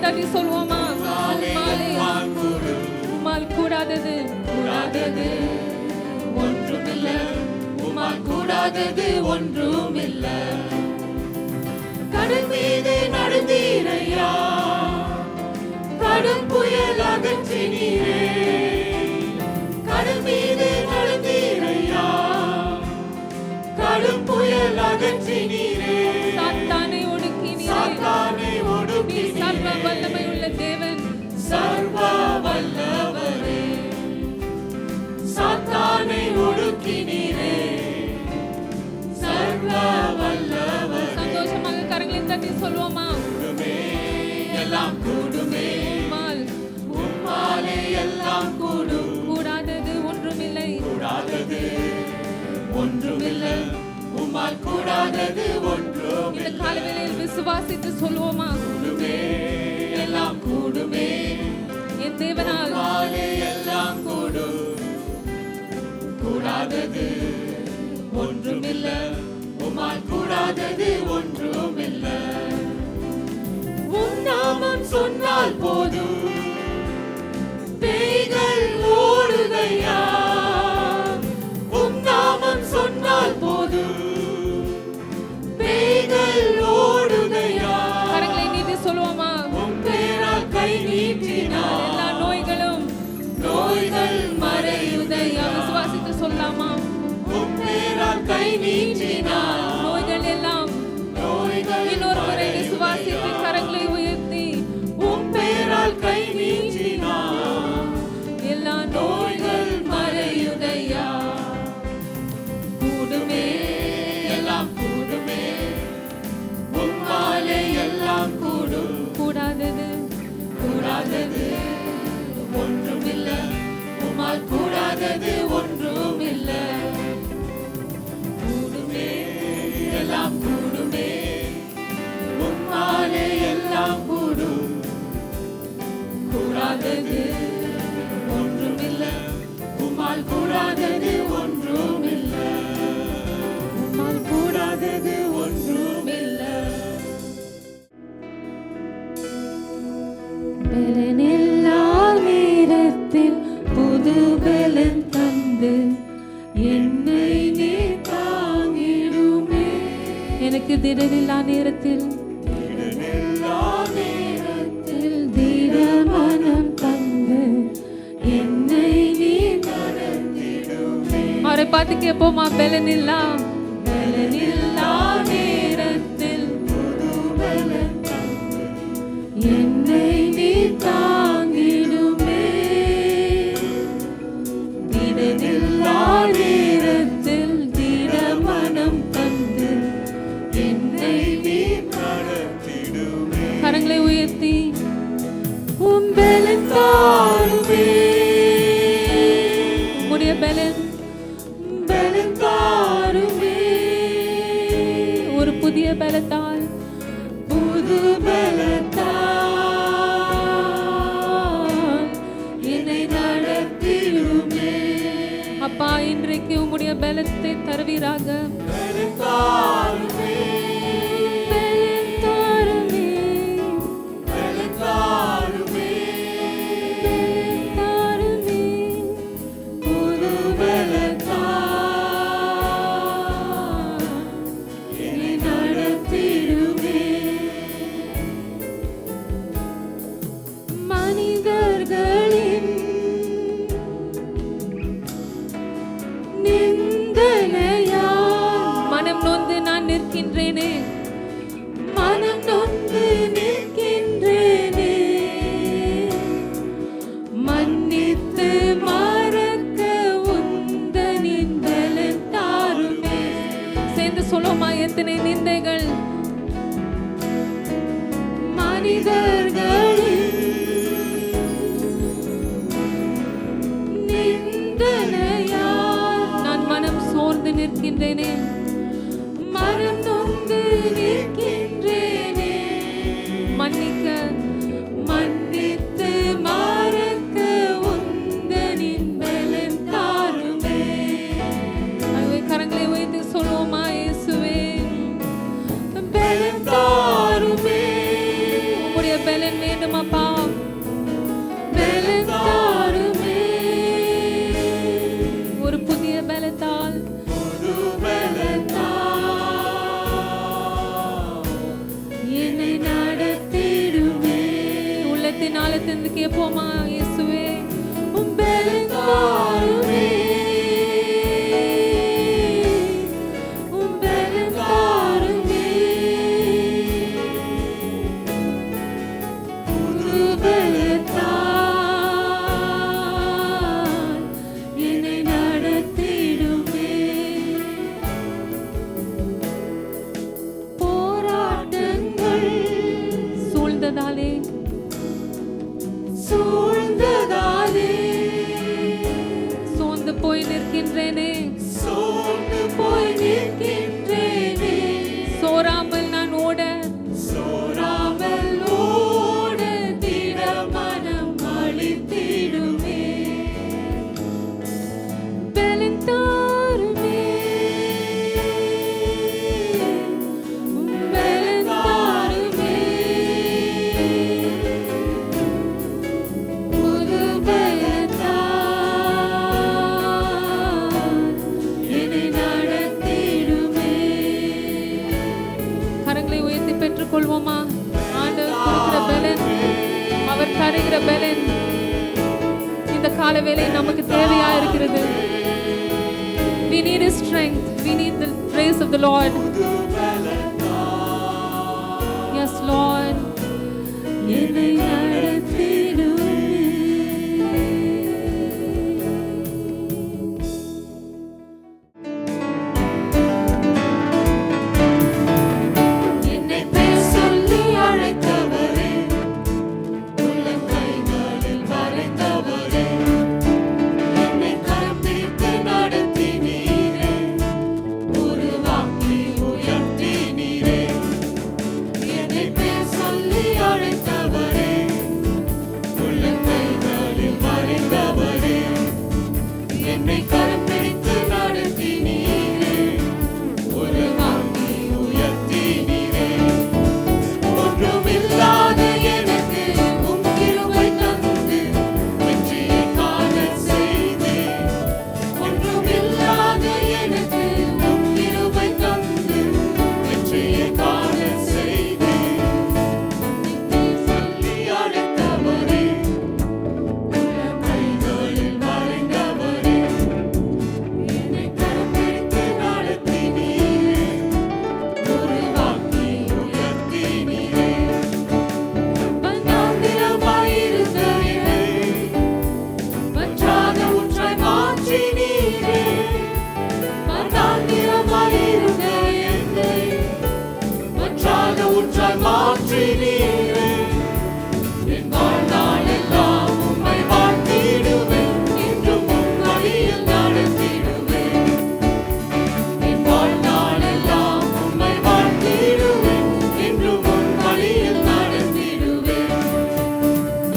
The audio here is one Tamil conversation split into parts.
தட்டி சொல்வோமா? உம்மால் கூடாதது ஒன்றுமில்லை, உம்மால் கூடாதது ஒன்றுமில்லை. கடல் மீது நடந்தீரையா, கடும் புயல் அகற்றினீரே. கடல் மீது நடந்தீரையா, கடும் புயல் அகற்றினீரே. சாத்தானை ஒடுக்கினீரே, சர்வ வல்லமை உள்ள தேவன், சர்வ வல்லவரே. சாத்தானை ஒடுக்கினீரே, சர்வ வல்லவரே. சந்தோஷமாக கரங்களை தட்டி சொல்வோமா? கூடுமே எல்லாம் கூடுமே, உம்மாலே எல்லாம் கூடும். கூடாதது ஒன்றுமில்லை, கூடாதது ஒன்றுமில்லை, உம்மால் கூடாதது ஒன்றும். இந்த காலவேளையில் விசுவாசித்து சொல்வோமா? கூடுமே எல்லாம் கூடுமே, என் தேவனால் எல்லாம் கூடும். கூடாதது ஒன்றுமில்லை, உம்மால் கூடாதது ஒன்றுமில்லை. உம் நாமம் சொன்னால் போதும், பேய்கள் ஓடுதையா. உம் நாமம் சொன்னால் போதும், பேய்கள் ஓடுதையா. கரங்களை நீட்டி சொல்வோமா? உம் பேரால் கை நீட்டினார், எல்லா நோய்கள் மறையுதையா. விசுவாசித்து சொல்லாமா? உம் பேரால் கை நீட்டினார், நோய்கள் எல்லாம். இன்னொரு முறை விசுவாசித்து கரங்களை உயர்த்தி, உம் பேரால் கை நீட்டினார், எல்லா நோய்கள் மறையுதையா. கூடுமே எல்லாம் கூடுமே, உம்மாலே எல்லாம் கூடும். கூடாதது ஒன்றுமில்லை, உம்மால் கூடாதது ஒன்றுமில்லை. கூடுமே எல்லாம் கூடுமே, உம்மாலே எல்லாம் கூடும். கூடாதது ஒன்றுமில்லை, உம்மால் கூடாதது ஒன்றுமில்லை. உம்மால் கூடாதது ஒன்றுமில்லை. பலனில்லா நேரத்தில் புது பலன் தந்து என்னை நீ தாங்கிடுமே. எனக்கு திடனில்லா நேரத்தில் தீர மனம் தந்து என்னை நீ நடத்திடுமே. அவரை பார்த்து கேட்போமா? பலனில்லா நேரத்தில் புது பலன் தந்து என்னை நீ தாங்கிடுமே. திடனில்லா நேரத்தில் தீர மனம் தந்து என்னை நீ நடத்திடுமே. கரங்களை உயர்த்தி உம் பலன் தாருமே. உம்முடைய பலன் தாருமே. ஒரு புதிய பலத்தால், புது பலத்தால் என்னை நடத்திடுமே. அப்பா, இன்றைக்கு உம்முடைய பலத்தை தருவீராக. மனம் நொந்து நிற்கின்றேனே, மன்னித்து மறக்க உந்தனின் பலன் தாருமே. சேர்ந்து சொல்லுமா? எத்தனை நிந்தைகள் மனிதர்களின் நிந்தனையால் நான் மனம் சோர்ந்து நிற்கின்றேனே, மனம் நொந்து நிற்கின்றேனே. மன்னித்து மறக்க உந்தனின் பலன் தாருமே. கரங்களை வைத்து சொல்லுவோமா? இயேசுவே, பலன் தாருமே. உம்முடைய பலன் வேண்டுமா? சொல்வோமா? ஆண்டவர் கொடுக்கிற பலன், அவர் தருகிற பலன் இந்த கால வேளை நமக்கு தேவையா இருக்கிறது. We need His strength. We need the grace of the Lord. Yes, Lord. என்னை நடத்திடுமே. என்னை பேர் சொல்லி அழைத்தவரே, உள்ளம் கைகளில் வரைந்தவரே, என்னை கரம் பிடித்து நடத்தினீரே, உருவாக்கி உயர்த்தினீரே. என்னை பேர் சொல்லி அழைத்தவரே, உள்ளம் கைகளில் வரைந்தவரே, என்னை கரம் பிடித்து நடத்தினீரே, உருவாக்கி உயர்த்தினீரே. ஒன்றுமில்லாத எனக்கு உம் கிருபை தந்து வெற்றியை காணச் செய்தீர். ஒன்றுமில்லாத எனக்கு உம் கிருபை தந்து வெற்றியை காணச் செய்தீர். என்னை சொல்லி அழைத்தவரே, உள்ளம் கைகளில் வரைந்தவரே, என்னை கரம் பிடித்து நடத்தினீரே, உருவாக்கி உயர்த்தினீரே. வண்ணாந்திரமாயிருந்த என்னை வற்றாத ஊற்றாய் மாற்றினீரே. வண்ணாந்திரமாயிருந்த என்னை வற்றாத ஊற்றாய் மாற்றினீரே. என் வாழ்நாளெல்லாம் உம்மை வாழ்த்திடுவேன், என்றும் உம் வழியில் நடத்திடுவேன். என் வாழ்நாளெல்லாம் உம்மை வாழ்த்திடுவேன், என்றும் உம் வழியில் நடத்திடுவேன்.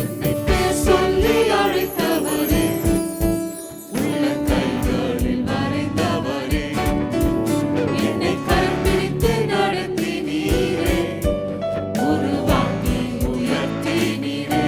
என்னை பேர் சொல்லி அழைத்தவரே, உள்ளம் கைகளில் வரைந்தவரே, என்னை கரம் பிடித்து நடத்தினீரே, உருவாக்கி உயர்த்தினீரே.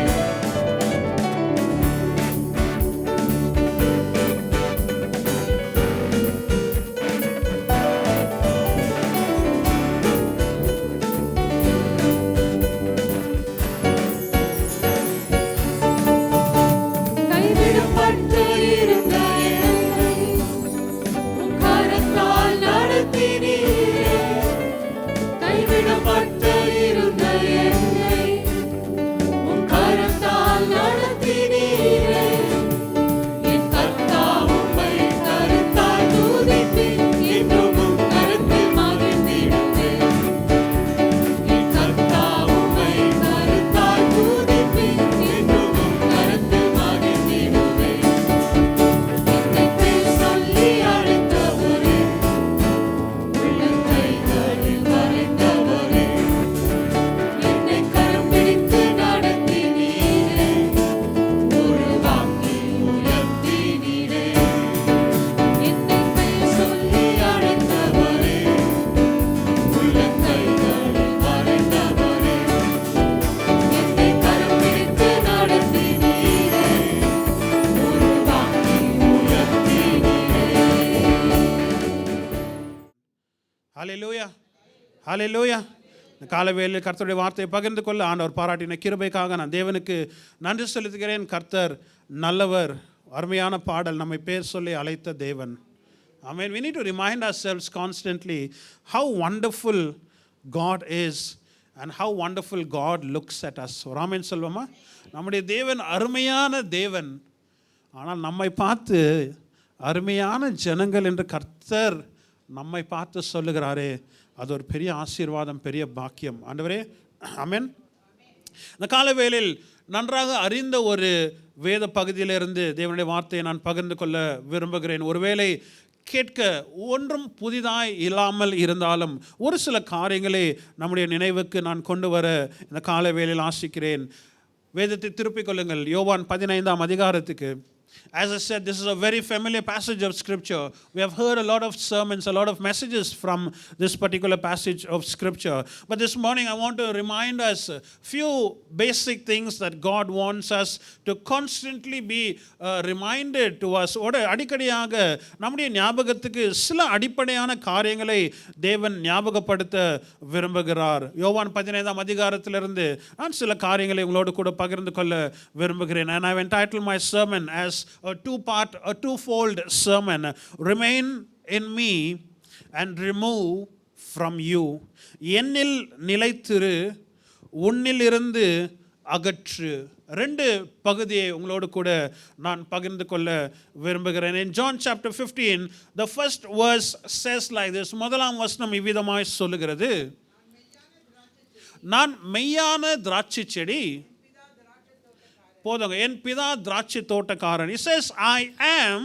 கைவிடப்பட்டு இருந்த என்னை உம் கரத்தால் நடத்தினீரே. கைவிடப்பட்டு இருந்த என்னை உம் கரத்தால் நடத்தினீரே. என் கர்த்தா உம்மை கருத்தாய் துதிப்பேன், என்றும் உம் கரத்தில் மகிழ்ந்திடுவேன். என் கர்த்தா உம்மை கருத்தாய் துதிப்பேன், என்றும் உம் கரத்தில் மகிழ்ந்திடுவேன். என்னை பேர் சொல்லி அழைத்தவரே, உள்ளம் கைகளில் வரைந்தவரே, என்னை கரம் பிடித்து நடத்தினீரே, உருவாக்கி உயர்த்தினீரே. என்னை பேர் சொல்லி அழைத்தவரே, உள்ளம் கைகளில் வரைந்தவரே, என்னை கரம் பிடித்து நடத்தினீரே, உருவாக்கி உயர்த்தினீரே. ஹல்லேலூயா, ஹல்லேலூயா. இந்த காலவேளையில் கர்த்தருடைய வார்த்தையை பகிர்ந்து கொள்ள ஆண்டவர் பாராட்டின கிருபைக்காக நான் தேவனுக்கு நன்றி செலுத்துகிறேன். கர்த்தர் நல்லவர். அருமையான பாடல், நம்மை பேர் சொல்லி அழைத்த தேவன். Amen. We need to remind ourselves constantly how wonderful God is and how wonderful God looks at us. ஒரு ஆமென் சொல்வோமா? நம்முடைய தேவன் அருமையான தேவன். ஆனால் நம்மை பார்த்து அருமையான ஜனங்கள் என்று கர்த்தர் நம்மை பார்த்து சொல்லுகிறாரே, அது ஒரு பெரிய ஆசீர்வாதம், பெரிய பாக்கியம். ஆண்டவரே, ஆமென். இந்த காலவேளையில் நன்றாக அறிந்த ஒரு வேத பகுதியிலிருந்து தேவனுடைய வார்த்தையை நான் பகிர்ந்து கொள்ள விரும்புகிறேன். ஒருவேளை கேட்க ஒன்றும் புதிதாய் இல்லாமல் இருந்தாலும் ஒரு சில காரியங்களை நம்முடைய நினைவுக்கு நான் கொண்டு வர இந்த காலவேளையில் ஆசிக்கிறேன். வேதத்தை திருப்பிக் கொள்ளுங்கள். யோவான் 15ஆம் அதிகாரத்துக்கு As I said, this is a very familiar passage of Scripture. We have heard a lot of sermons, a lot of messages from this particular passage of Scripture. But this morning, I want to remind us a few basic things that God wants us to constantly be reminded to us. அடிக்கடியாக நம்முடைய ஞாபகத்துக்கு சில அடிப்படையான காரியங்களை தேவன் ஞாபகப்படுத்த விரும்புகிறார். யோவான் 15ஆம் அதிகாரத்திலிருந்து நான் சில காரியங்களை உங்களோடு கூட பகிர்ந்து கொள்ள விரும்புகிறேன். And I have entitled my sermon as a twofold sermon. Remain in me and remove from you. என்னில் நிலைத்திரு, உன்னிலிருந்து அகற்று. ரெண்டு பகுதியை உங்களோடு கூட நான் பகிர்ந்து கொள்ள விரும்புகிறேன். In John chapter 15, the first verse says like this. முதலாம் வசனம் இவ்விதமாய் சொல்லுகிறது, நான் மெய்யான திராட்சை செடி, போதுங்க, என் பிதா திராட்சை தோட்டக்காரன். He says, I am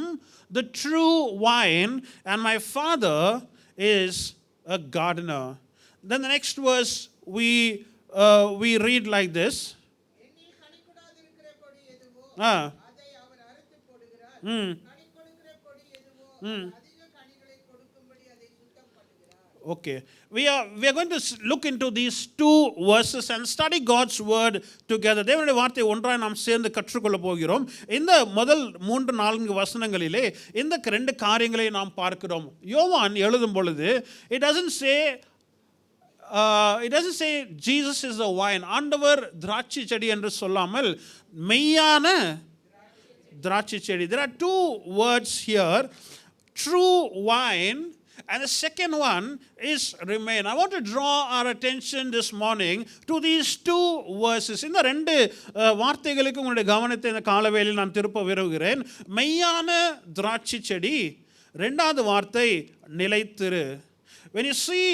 the true vine and my father is a gardener. Then the next verse we read like this. Okay, we are going to look into these two verses and study God's word together. தேவனுடைய வார்த்தை ஒன்றாய் நாம் சேர்ந்து கற்றுக்கொள்ள போகிறோம். இந்த முதல் 3-4 வசனங்களிலே இந்த ரெண்டு காரியங்களை நாம் பார்க்கிறோம். யோவான் எழுதும் பொழுது it doesn't say Jesus is the vine. ஆண்டவர் திராட்சை செடி என்று சொல்லாமல் மெய்யான திராட்சை செடி. There are two words here, true vine, and the second one is remain. I want to draw our attention this morning to these two verses. இந்த ரெண்டு வார்த்தைகளுக்கு உங்களுடைய கவனத்தை இந்த காலவேளையில் நான் திருப்ப விரும்புகிறேன். மெய்யான திராட்சை செடி, ரெண்டாவது வார்த்தை நிலைத்திரு. When you see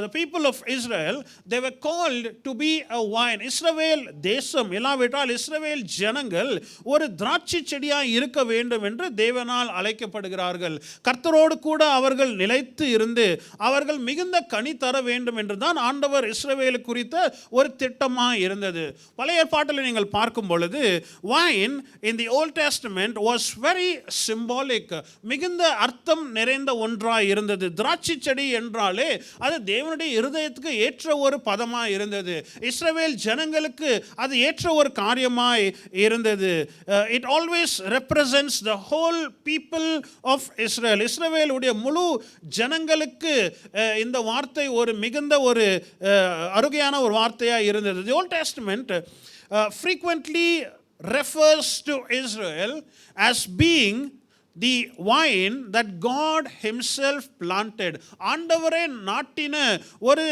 the people of Israel, they were called to be a vine. இஸ்ரவேல் தேசம் இல்லாவிட்டால் இஸ்ரவேல் ஜனங்கள் ஒரு திராட்சை செடியாய் இருக்க வேண்டும் என்று தேவனால் அழைக்கப்படுகிறார்கள். கர்த்தரோடு கூட அவர்கள் நிலைத்து இருந்து அவர்கள் மிகுந்த கனி தர வேண்டும் என்று தான் ஆண்டவர் இஸ்ரவேல் குறித்த ஒரு திட்டமாக இருந்தது. பழைய ஏற்பாட்டில் நீங்கள் பார்க்கும் பொழுது vine in the Old Testament was very symbolic. மிகுந்த அர்த்தம் நிறைந்த ஒன்றாய் இருந்தது. திராட்சை செடி என்றாலே அது தேவனுடைய இருதயத்துக்கு ஏற்ற ஒரு பதமாய் இருந்தது. இஸ்ரவேல் ஜனங்களுக்கு அது ஏற்ற ஒரு காரியமாய் இருந்தது. It always represents the whole people of Israel. இஸ்ரவேலுடைய முழு ஜனங்களுக்கு இந்த வார்த்தை ஒரு மிகுந்த ஒரு அருகையான ஒரு வார்த்தையாய் இருந்தது. The Old Testament frequently refers to Israel as being the vine that God himself planted. ஆண்டவரே நாட்டின ஒரு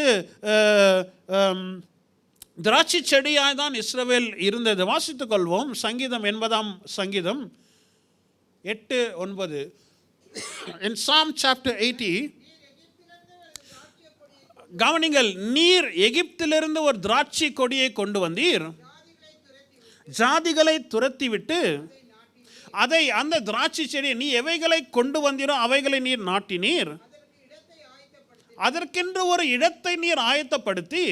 திராட்சை செடியாய் தான் இஸ்ரவேல் இருந்தது. வாசித்துக் கொள்வோம். சங்கீதம் 80ஆம் சங்கீதம் 8-9. In Psalm chapter 80, கவனிங்கள், நீர் எகிப்திலிருந்து ஒரு திராட்சை கொடியை கொண்டு வந்தீர், ஜாதிகளை துரத்திவிட்டு அதை அந்த திராட்சை செடியை நீ எவைகளை கொண்டு வந்தீரோ அவைகளை நீர் நாட்டினீர், அதற்கென்று ஒரு இடத்தை நீர் ஆயத்தப்படுத்தி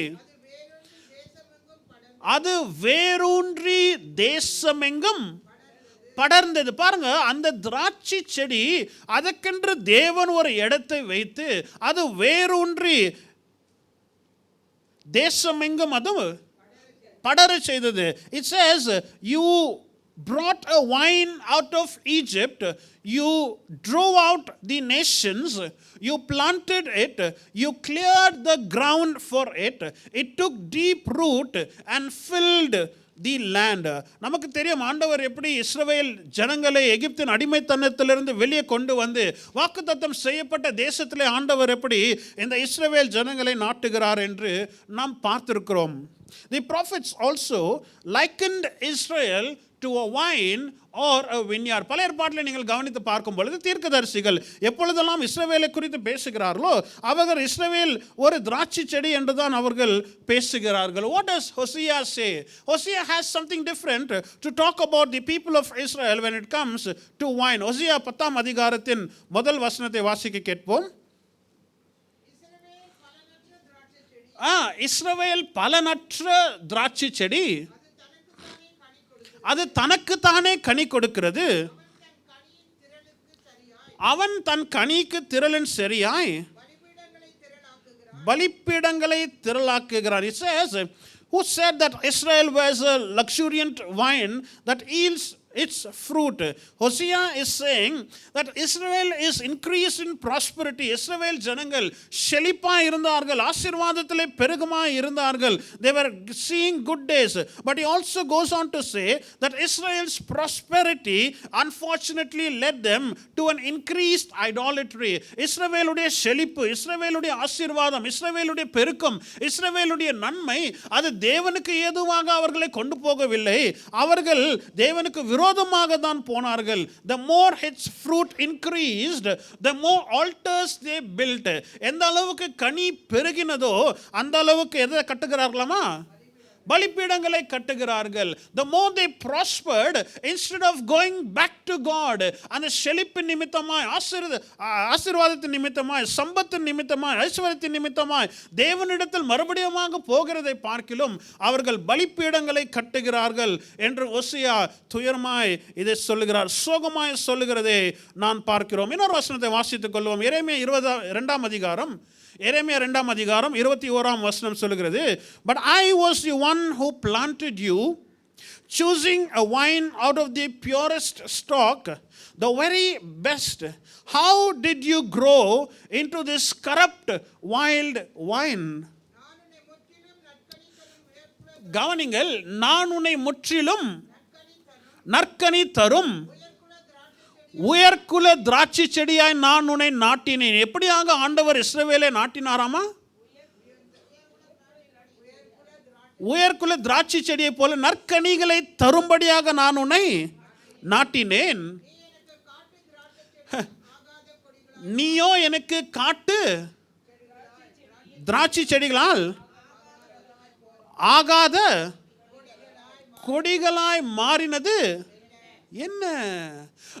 அது வேரூன்றி தேசமெங்கும் படர்ந்தது. பாருங்க, அந்த திராட்சை செடி அதற்கென்று தேவன் ஒரு இடத்தை வைத்து அது வேரூன்றி தேசமெங்கும் அது படர செய்தது. It says, you brought a vine out of Egypt, you drove out the nations, you planted it, you cleared the ground for it, it took deep root and filled the land. நமக்கு தெரியும் ஆண்டவர் எப்படி இஸ்ரவேல் ஜனங்களை எகிப்தின் அடிமைத்தனத்திலிருந்து வெளியே கொண்டு வந்து வாக்குத்தத்தம் செய்யப்பட்ட தேசத்திலே ஆண்டவர் எப்படி இந்த இஸ்ரவேல் ஜனங்களை நாட்டுகிறார் என்று நாம் பார்த்திருக்கிறோம். The prophets also likened Israel to a vine or a vineyard. பல ஏற்பாட்டில் நீங்கள் கவனித்து பார்க்கும் பொழுது தீர்க்கதரிசிகள் எப்பொழுதெல்லாம் இஸ்ரவேலை குறித்து பேசுகிறார்களோ அவர்கள் இஸ்ரவேல் ஒரு திராட்சை செடி என்றுதான் அவர்கள் பேசுகிறார்கள். What does Hosea say? Hosea has something different to talk about the people of Israel when it comes to wine. Hosea 10ஆம் அதிகாரத்தின் முதல் வசனத்தை வாசிக்க கேட்போம். இஸ்ரவேல் பலனற்ற திராட்சை செடி, அது தனக்குத்தானே கனி கொடுக்கிறது, அவன் தன் கனிக்கு திரளின் சரியாய் பலிப்பீடங்களை திரளாக்குகிறார். It says, who said that Israel was a luxuriant vine that yields its fruit? Hosea is saying that Israel is increased in prosperity. இஸ்ரவேல் ஜனங்கள் செழிப்பா இருந்தார்கள், ஆசீர்வாதத்திலே பெருகுமா இருந்தார்கள். They were seeing good days. But he also goes on to say that Israel's prosperity unfortunately led them to an increased idolatry. இஸ்ரவேலுடைய செழிப்பு, இஸ்ரவேலுடைய ஆசீர்வாதம், இஸ்ரவேலுடைய பெருக்கம், இஸ்ரவேலுடைய நன்மை அது தேவனுக்கு ஏதுவாக அவர்களை கொண்டு போகவில்லை. அவர்கள் தேவனுக்கு விரோதமாக தான் போனார்கள். The more its fruit increased, the more altars they built. எந்த அளவுக்கு கனி பெருகினதோ அந்த அளவுக்கு எதை கட்டுகிறார்களாமா? பலிபீடங்களை கட்டுகிறார்கள். The more they prospered, instead of going back to God, அந்த செழிப்பின் நிமித்தமாய், ஆசீர்வாதத்தின் நிமித்தமாய், சம்பத்தின் நிமித்தமாய், ஐஸ்வர்யத்தின் நிமித்தமாய் தேவனிடத்தில் மறுபடியுமாக போகிறதை பார்க்கிலும் அவர்கள் பலிபீடங்களை கட்டுகிறார்கள் என்று ஓசியா துயரமாய் இதை சொல்லுகிறார், சோகமாய் சொல்லுகிறதை நான் பார்க்கிறோம். இன்னொரு வசனத்தை வாசித்துக் கொள்வோம். எரேமியா 22ஆம் அதிகாரம், எரேமியா 2ஆம் அதிகாரம் 21ஆம் வசனம் சொல்லுகிறது, but I was the one who planted you, choosing a wine out of the purest stock, the very best. How did you grow into this corrupt wild wine? கவனிங்கள், நான் உன்னை முற்றிலும் நற்கனி தரும் உயர்குல திராட்சை செடியாய் நான் உன்னை நாட்டினேன். எப்படியாக ஆண்டவர் இஸ்ரவேலை நாட்டினாராமா? உயர்குல திராட்சை செடியை போல நற்கனிகளை தரும்படியாக நான் உன்னை நாட்டினேன். நீயோ எனக்கு காட்டு திராட்சை செடிகளால் ஆகாத கொடிகளாய் மாறினது என்ன?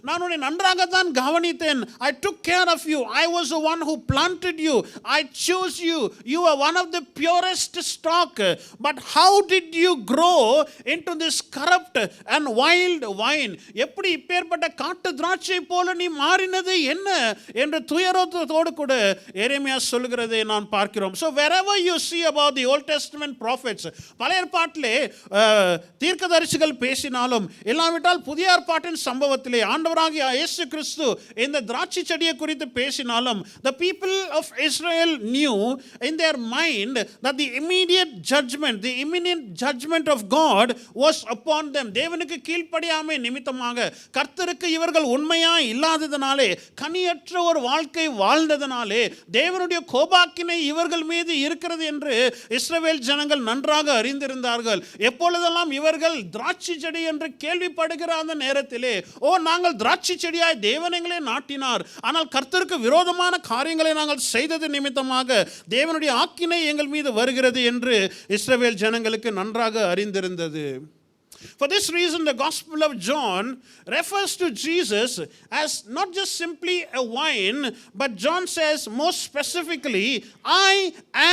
நான் உன்னை நன்றாகத்தான் கவனித்தேன். I took care of you. I was the one who planted you. I chose you. You are one of the purest stock. But how did you grow into this corrupt and wild wine? எப்படி இப்பேற்பட்ட காட்டு திராட்சை போல நீ மாறினது என்ன என்று துயரத்தோடு கூட எரேமியா சொல்கிறதை நான் பார்க்கிறோம். So wherever you see about the Old Testament prophets, பழைய ஏற்பாட்டிலே தீர்க்கதரிசிகள் பேசினாலும், இல்லாவிட்டால் புதிய ஏற்பாட்டின் சம்பவத்திலே ஆண்டவராகிய இயேசு கிறிஸ்து இந்த திராட்சை செடியை குறித்து பேசினாலும், the people of Israel knew in their mind that the immediate judgment, the imminent judgment of God was upon them. தேவனுக்கு கீழ்ப்படியாமை நிமித்தமாக, கர்த்தருக்கு இவர்கள் உண்மையா இல்லாததனாலே, கனியற்ற ஒரு வாழ்க்கை வாழ்ந்ததனாலே தேவனுடைய கோபாக்கினை இவர்கள் மீது இருக்கிறது என்று இஸ்ரவேல் ஜனங்கள் நன்றாக அறிந்திருந்தார்கள். எப்பொழுதெல்லாம் இவர்கள் திராட்சை செடி என்று கேள்விப்படுகிற அந்த நேரத்திலே, ஓ நாங்கள் திராட்சை செடியாய் தேவன் எங்களை நாட்டினார், ஆனால் கர்த்தருக்கு விரோதமான காரியங்களை நாங்கள் செய்தது நிமித்தமாக தேவனுடைய ஆக்கினை எங்கள் மீது வருகிறது என்று இஸ்ரவேல் ஜனங்களுக்கு நன்றாக அறிந்திருந்தது. For this reason, the Gospel of John refers to Jesus as not just simply a wine, but John says more specifically, I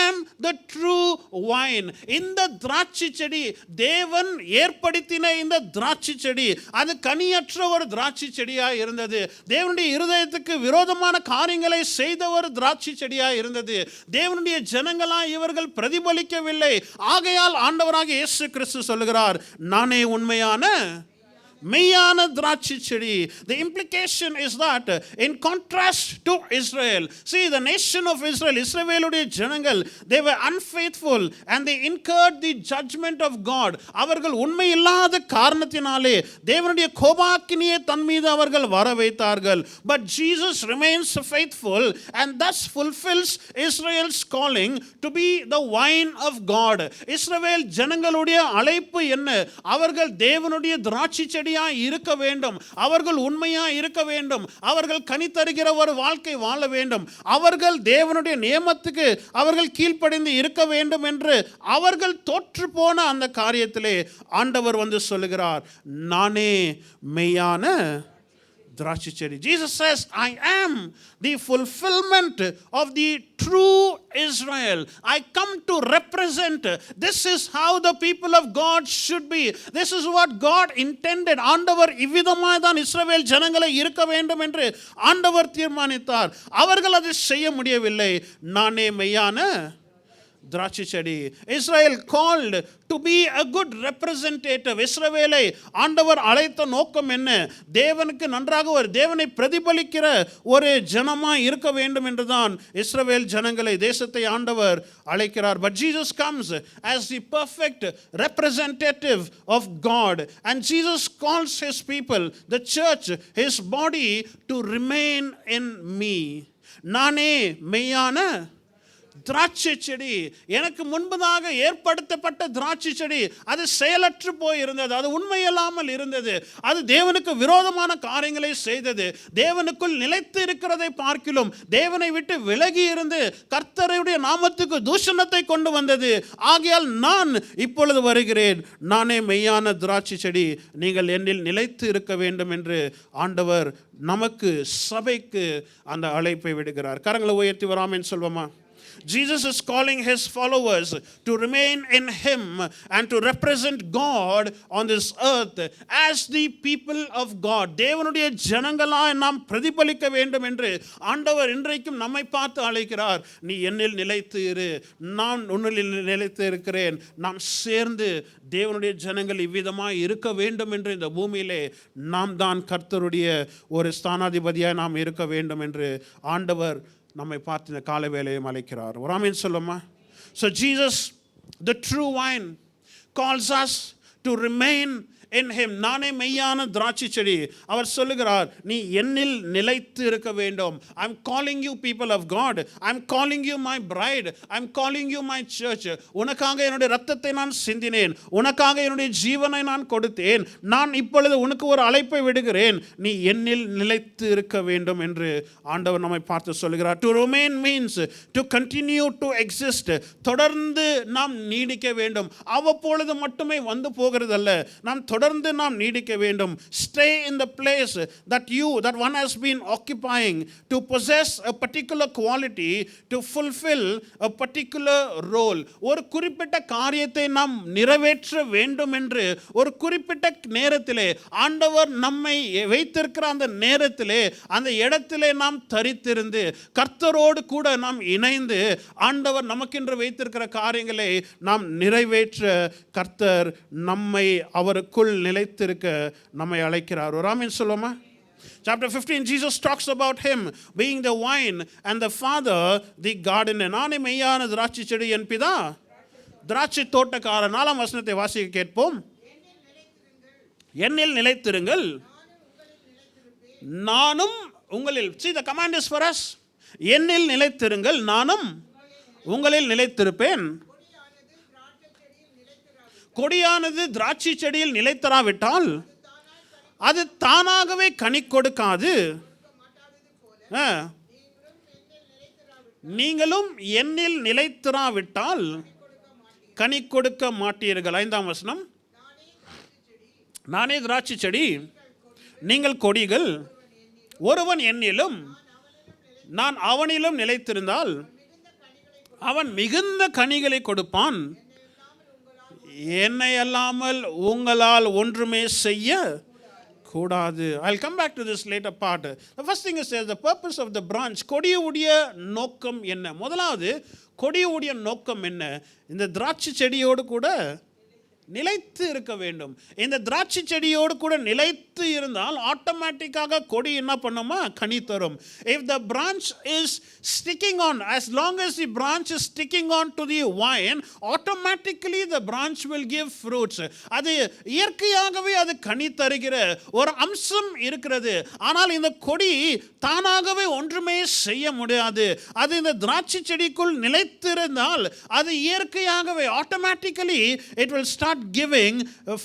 am the true wine. இந்த திராட்சை செடி, தேவன் ஏற்படுத்தின இந்த திராட்சை செடி, அது கனியற்ற ஒரு திராட்சை செடியாக இருந்தது. தேவனுடைய இருதயத்துக்கு விரோதமான காரியங்களை செய்த ஒரு திராட்சை செடியாக இருந்தது. தேவனுடைய ஜனங்களாய் இவர்கள் பிரதிபலிக்கவில்லை. ஆகையால் ஆண்டவராகிய இயேசு கிறிஸ்து சொல்லுகிறார், நானே உண்மையான மெய்யான திராட்சை செடி. The implication is that in contrast to Israel, see the nation of Israel, இஸ்ரவேலுடைய ஜனங்கள், they were unfaithful and they incurred the judgment of God. அவர்கள் உண்மை இல்லாத காரணத்தினாலே தேவனுடைய கோபாக்கினியை தன் மீது அவர்கள் வர வைத்தார்கள். But Jesus remains faithful and thus fulfills Israel's calling to be the wine of God. இஸ்ரவேல் ஜனங்களுடைய அழைப்பு என்ன? அவர்கள் தேவனுடைய திராட்சை செடி இருக்க வேண்டும், அவர்கள் உண்மையா இருக்க வேண்டும், அவர்கள் கனி தருகிற ஒரு வாழ்க்கை வாழ வேண்டும், அவர்கள் தேவனுடைய நியமத்துக்கு அவர்கள் கீழ்ப்படிந்து இருக்க வேண்டும் என்று அவர்கள் தோற்று போன அந்த காரியத்திலே ஆண்டவர் வந்து சொல்லுகிறார், நானே மெய்யான திராட்சை செடி. Jesus says, I am the fulfillment of the true Israel. I come to represent. This is how the people of God should be. This is what God intended. ஆண்டவர் இவ்விதமாய் தான் இஸ்ரவேல் ஜனங்களை இருக்க வேண்டும் என்று ஆண்டவர் தீர்மானித்தார். அவர்கள் அதை செய்ய முடியவில்லை. நானே மெய்யான திராட்சை செடி. Israel called to be a good representative. இஸ்ரவேலை ஆண்டவர் அழைத்த நோக்கம் என்ன? தேவனுக்கு நன்றாக ஒரு தேவனை பிரதிபலிக்கிற ஒரு ஜனமாய் இருக்க வேண்டும் என்றுதான் இஸ்ரவேல் ஜனங்களை, தேசத்தை ஆண்டவர் அழைக்கிறார். But Jesus comes as the perfect representative of God, and Jesus calls his people, the church, his body, to remain in me. நானே மெய்யான திராட்சை செடி. எனக்கு முன்பதாக ஏற்படுத்தப்பட்ட திராட்சை செடி அது செயலற்று போய் இருந்தது. அது உண்மையில்லாமல் இருந்தது. அது தேவனுக்கு விரோதமான காரியங்களை செய்தது. தேவனுக்குள் நிலைத்து இருக்கிறதை பார்க்கிலும் தேவனை விட்டு விலகி இருந்து கர்த்தருடைய நாமத்துக்கு தூஷணத்தை கொண்டு வந்தது. ஆகையால் நான் இப்பொழுது வருகிறேன். நானே மெய்யான திராட்சை செடி. நீங்கள் என்னில் நிலைத்து இருக்க வேண்டும் என்று ஆண்டவர் நமக்கு, சபைக்கு அந்த அழைப்பை விடுகிறார். கரங்களை உயர்த்தி வராமன்னு சொல்வோமா? Jesus is calling his followers to remain in him and to represent God on this earth as the people of God. தேவனுடைய ஜனங்களாய் நாம் பிரதிபலிக்க வேண்டும் என்று ஆண்டவர் இன்றைக்கும் நம்மை பார்த்து அழைக்கிறார். நீ என்னில் நிலைத்து இரு, நான் உன்னில் நிலைத்து இருக்கிறேன். நாம் சேர்ந்து தேவனுடைய ஜனங்கள் இவ்விதமாய் இருக்க வேண்டும் என்று இந்த பூமியிலே நாம் தான் கர்த்தருடைய ஒரு ஸ்தானாதிபதியாய் நாம் இருக்க வேண்டும் என்று ஆண்டவர் நம்மை பார்த்து இந்த கால வேளையும் அழைக்கிறார். ஒரு ஆமென் சொல்லுமா? So Jesus, the true wine, calls us to remain in him. நானே மெய்யான திராட்சை செடி. அவர் சொல்லுகிறார், நீ என்னில் நிலைத்து இருக்க வேண்டும். I'm calling you people of God. I'm calling you my bride. I'm calling you my church. உனக்காக என்னுடைய ரத்தத்தை நான் சிந்தினேன். உனக்காக என்னுடைய ஜீவனை நான் கொடுத்தேன். நான் இப்பொழுது உனக்கு ஒரு அழைப்பை விடுகிறேன். நீ என்னில் நிலைத்து இருக்க வேண்டும் என்று ஆண்டவர் நம்மை பார்த்து சொல்லுகிறார். To remain means to continue to exist. தொடர்ந்து நாம் நீடிக்க வேண்டும். அவ்வப்பொழுது மட்டுமே வந்து போகிறதல்ல, நாம் தொடர்ந்து நாம் நீடிக்க வேண்டும். Stay in the place that one has been occupying, to possess a particular quality, to fulfill a particular role. ஒரு குறிப்பிட்ட காரியத்தை நாம் நிறைவேற்ற வேண்டும் என்று ஒரு குறிப்பிட்ட நேரத்திலே ஆண்டவர் நம்மை வைத்திருக்கிற அந்த நேரத்திலே அந்த இடத்திலே நாம் தரித்திருந்து கர்த்தரோடு கூட நாம் இணைந்து ஆண்டவர் நமக்கென்று வைத்திருக்கிற காரியங்களை நாம் நிறைவேற்ற கர்த்தர் நம்மை அவருக்குள் நிலைத்திருக்க நம்மை அழைக்கிறார். ஒரு ஆமென் சொல்லுமா? Chapter 15, Jesus talks about him being the vine and the Father the gardener. நானே மெய்யான திராட்சை செடி, என் பிதா திராட்சை தோட்டக்காரர். 4ஆம் வசனத்தை வாசிக்க கேட்போம். என்னில் நிலைத்திருங்கள், நானும் உங்களில். See, the command is for us. என்னில் நிலைத்திருங்கள், நானும் உங்களில் நிலைத்திருப்பேன். கொடியானது திராட்சை செடியில் நிலைத்தராவிட்டால் அது தானாகவே கனி கொடுக்காது. நீங்களும் என்னில் நிலைத்திராவிட்டால் கனி கொடுக்க மாட்டீர்கள். 5ஆம் வசனம், நானே திராட்சை செடி, நீங்கள் கொடிகள். ஒருவன் என்னிலும் நான் அவனிலும் நிலைத்திருந்தால் அவன் மிகுந்த கனிகளை கொடுப்பான். என்னை அல்லாமல் உங்களால் ஒன்றுமே செய்ய கூடாது. I'll come back to this later part. The first thing is the purpose of the branch. கொடியுடைய நோக்கம் என்ன? முதலாவது, கொடியுடைய நோக்கம் என்ன? இந்த திராட்சை செடியோடு கூட நிலைத்து இருக்க வேண்டும். இந்த திராட்சை செடியோடு கூட நிலைத்து இருந்தால் ஆட்டோமேட்டிக்காக கொடி என்ன பண்ணுமா? கனி தரும். If the branch is sticking on, as long as the branch is sticking on to the vine, automatically the branch will give fruits. அது இயற்கையாகவே அது கனி தருகிற ஒரு அம்சம் இருக்கிறது. ஆனால் இந்த கொடி தானாகவே ஒன்றுமே செய்ய முடியாது. அது இந்த திராட்சை செடிக்குள் நிலைத்திருந்தால் அது இயற்கையாகவே automatically it will start giving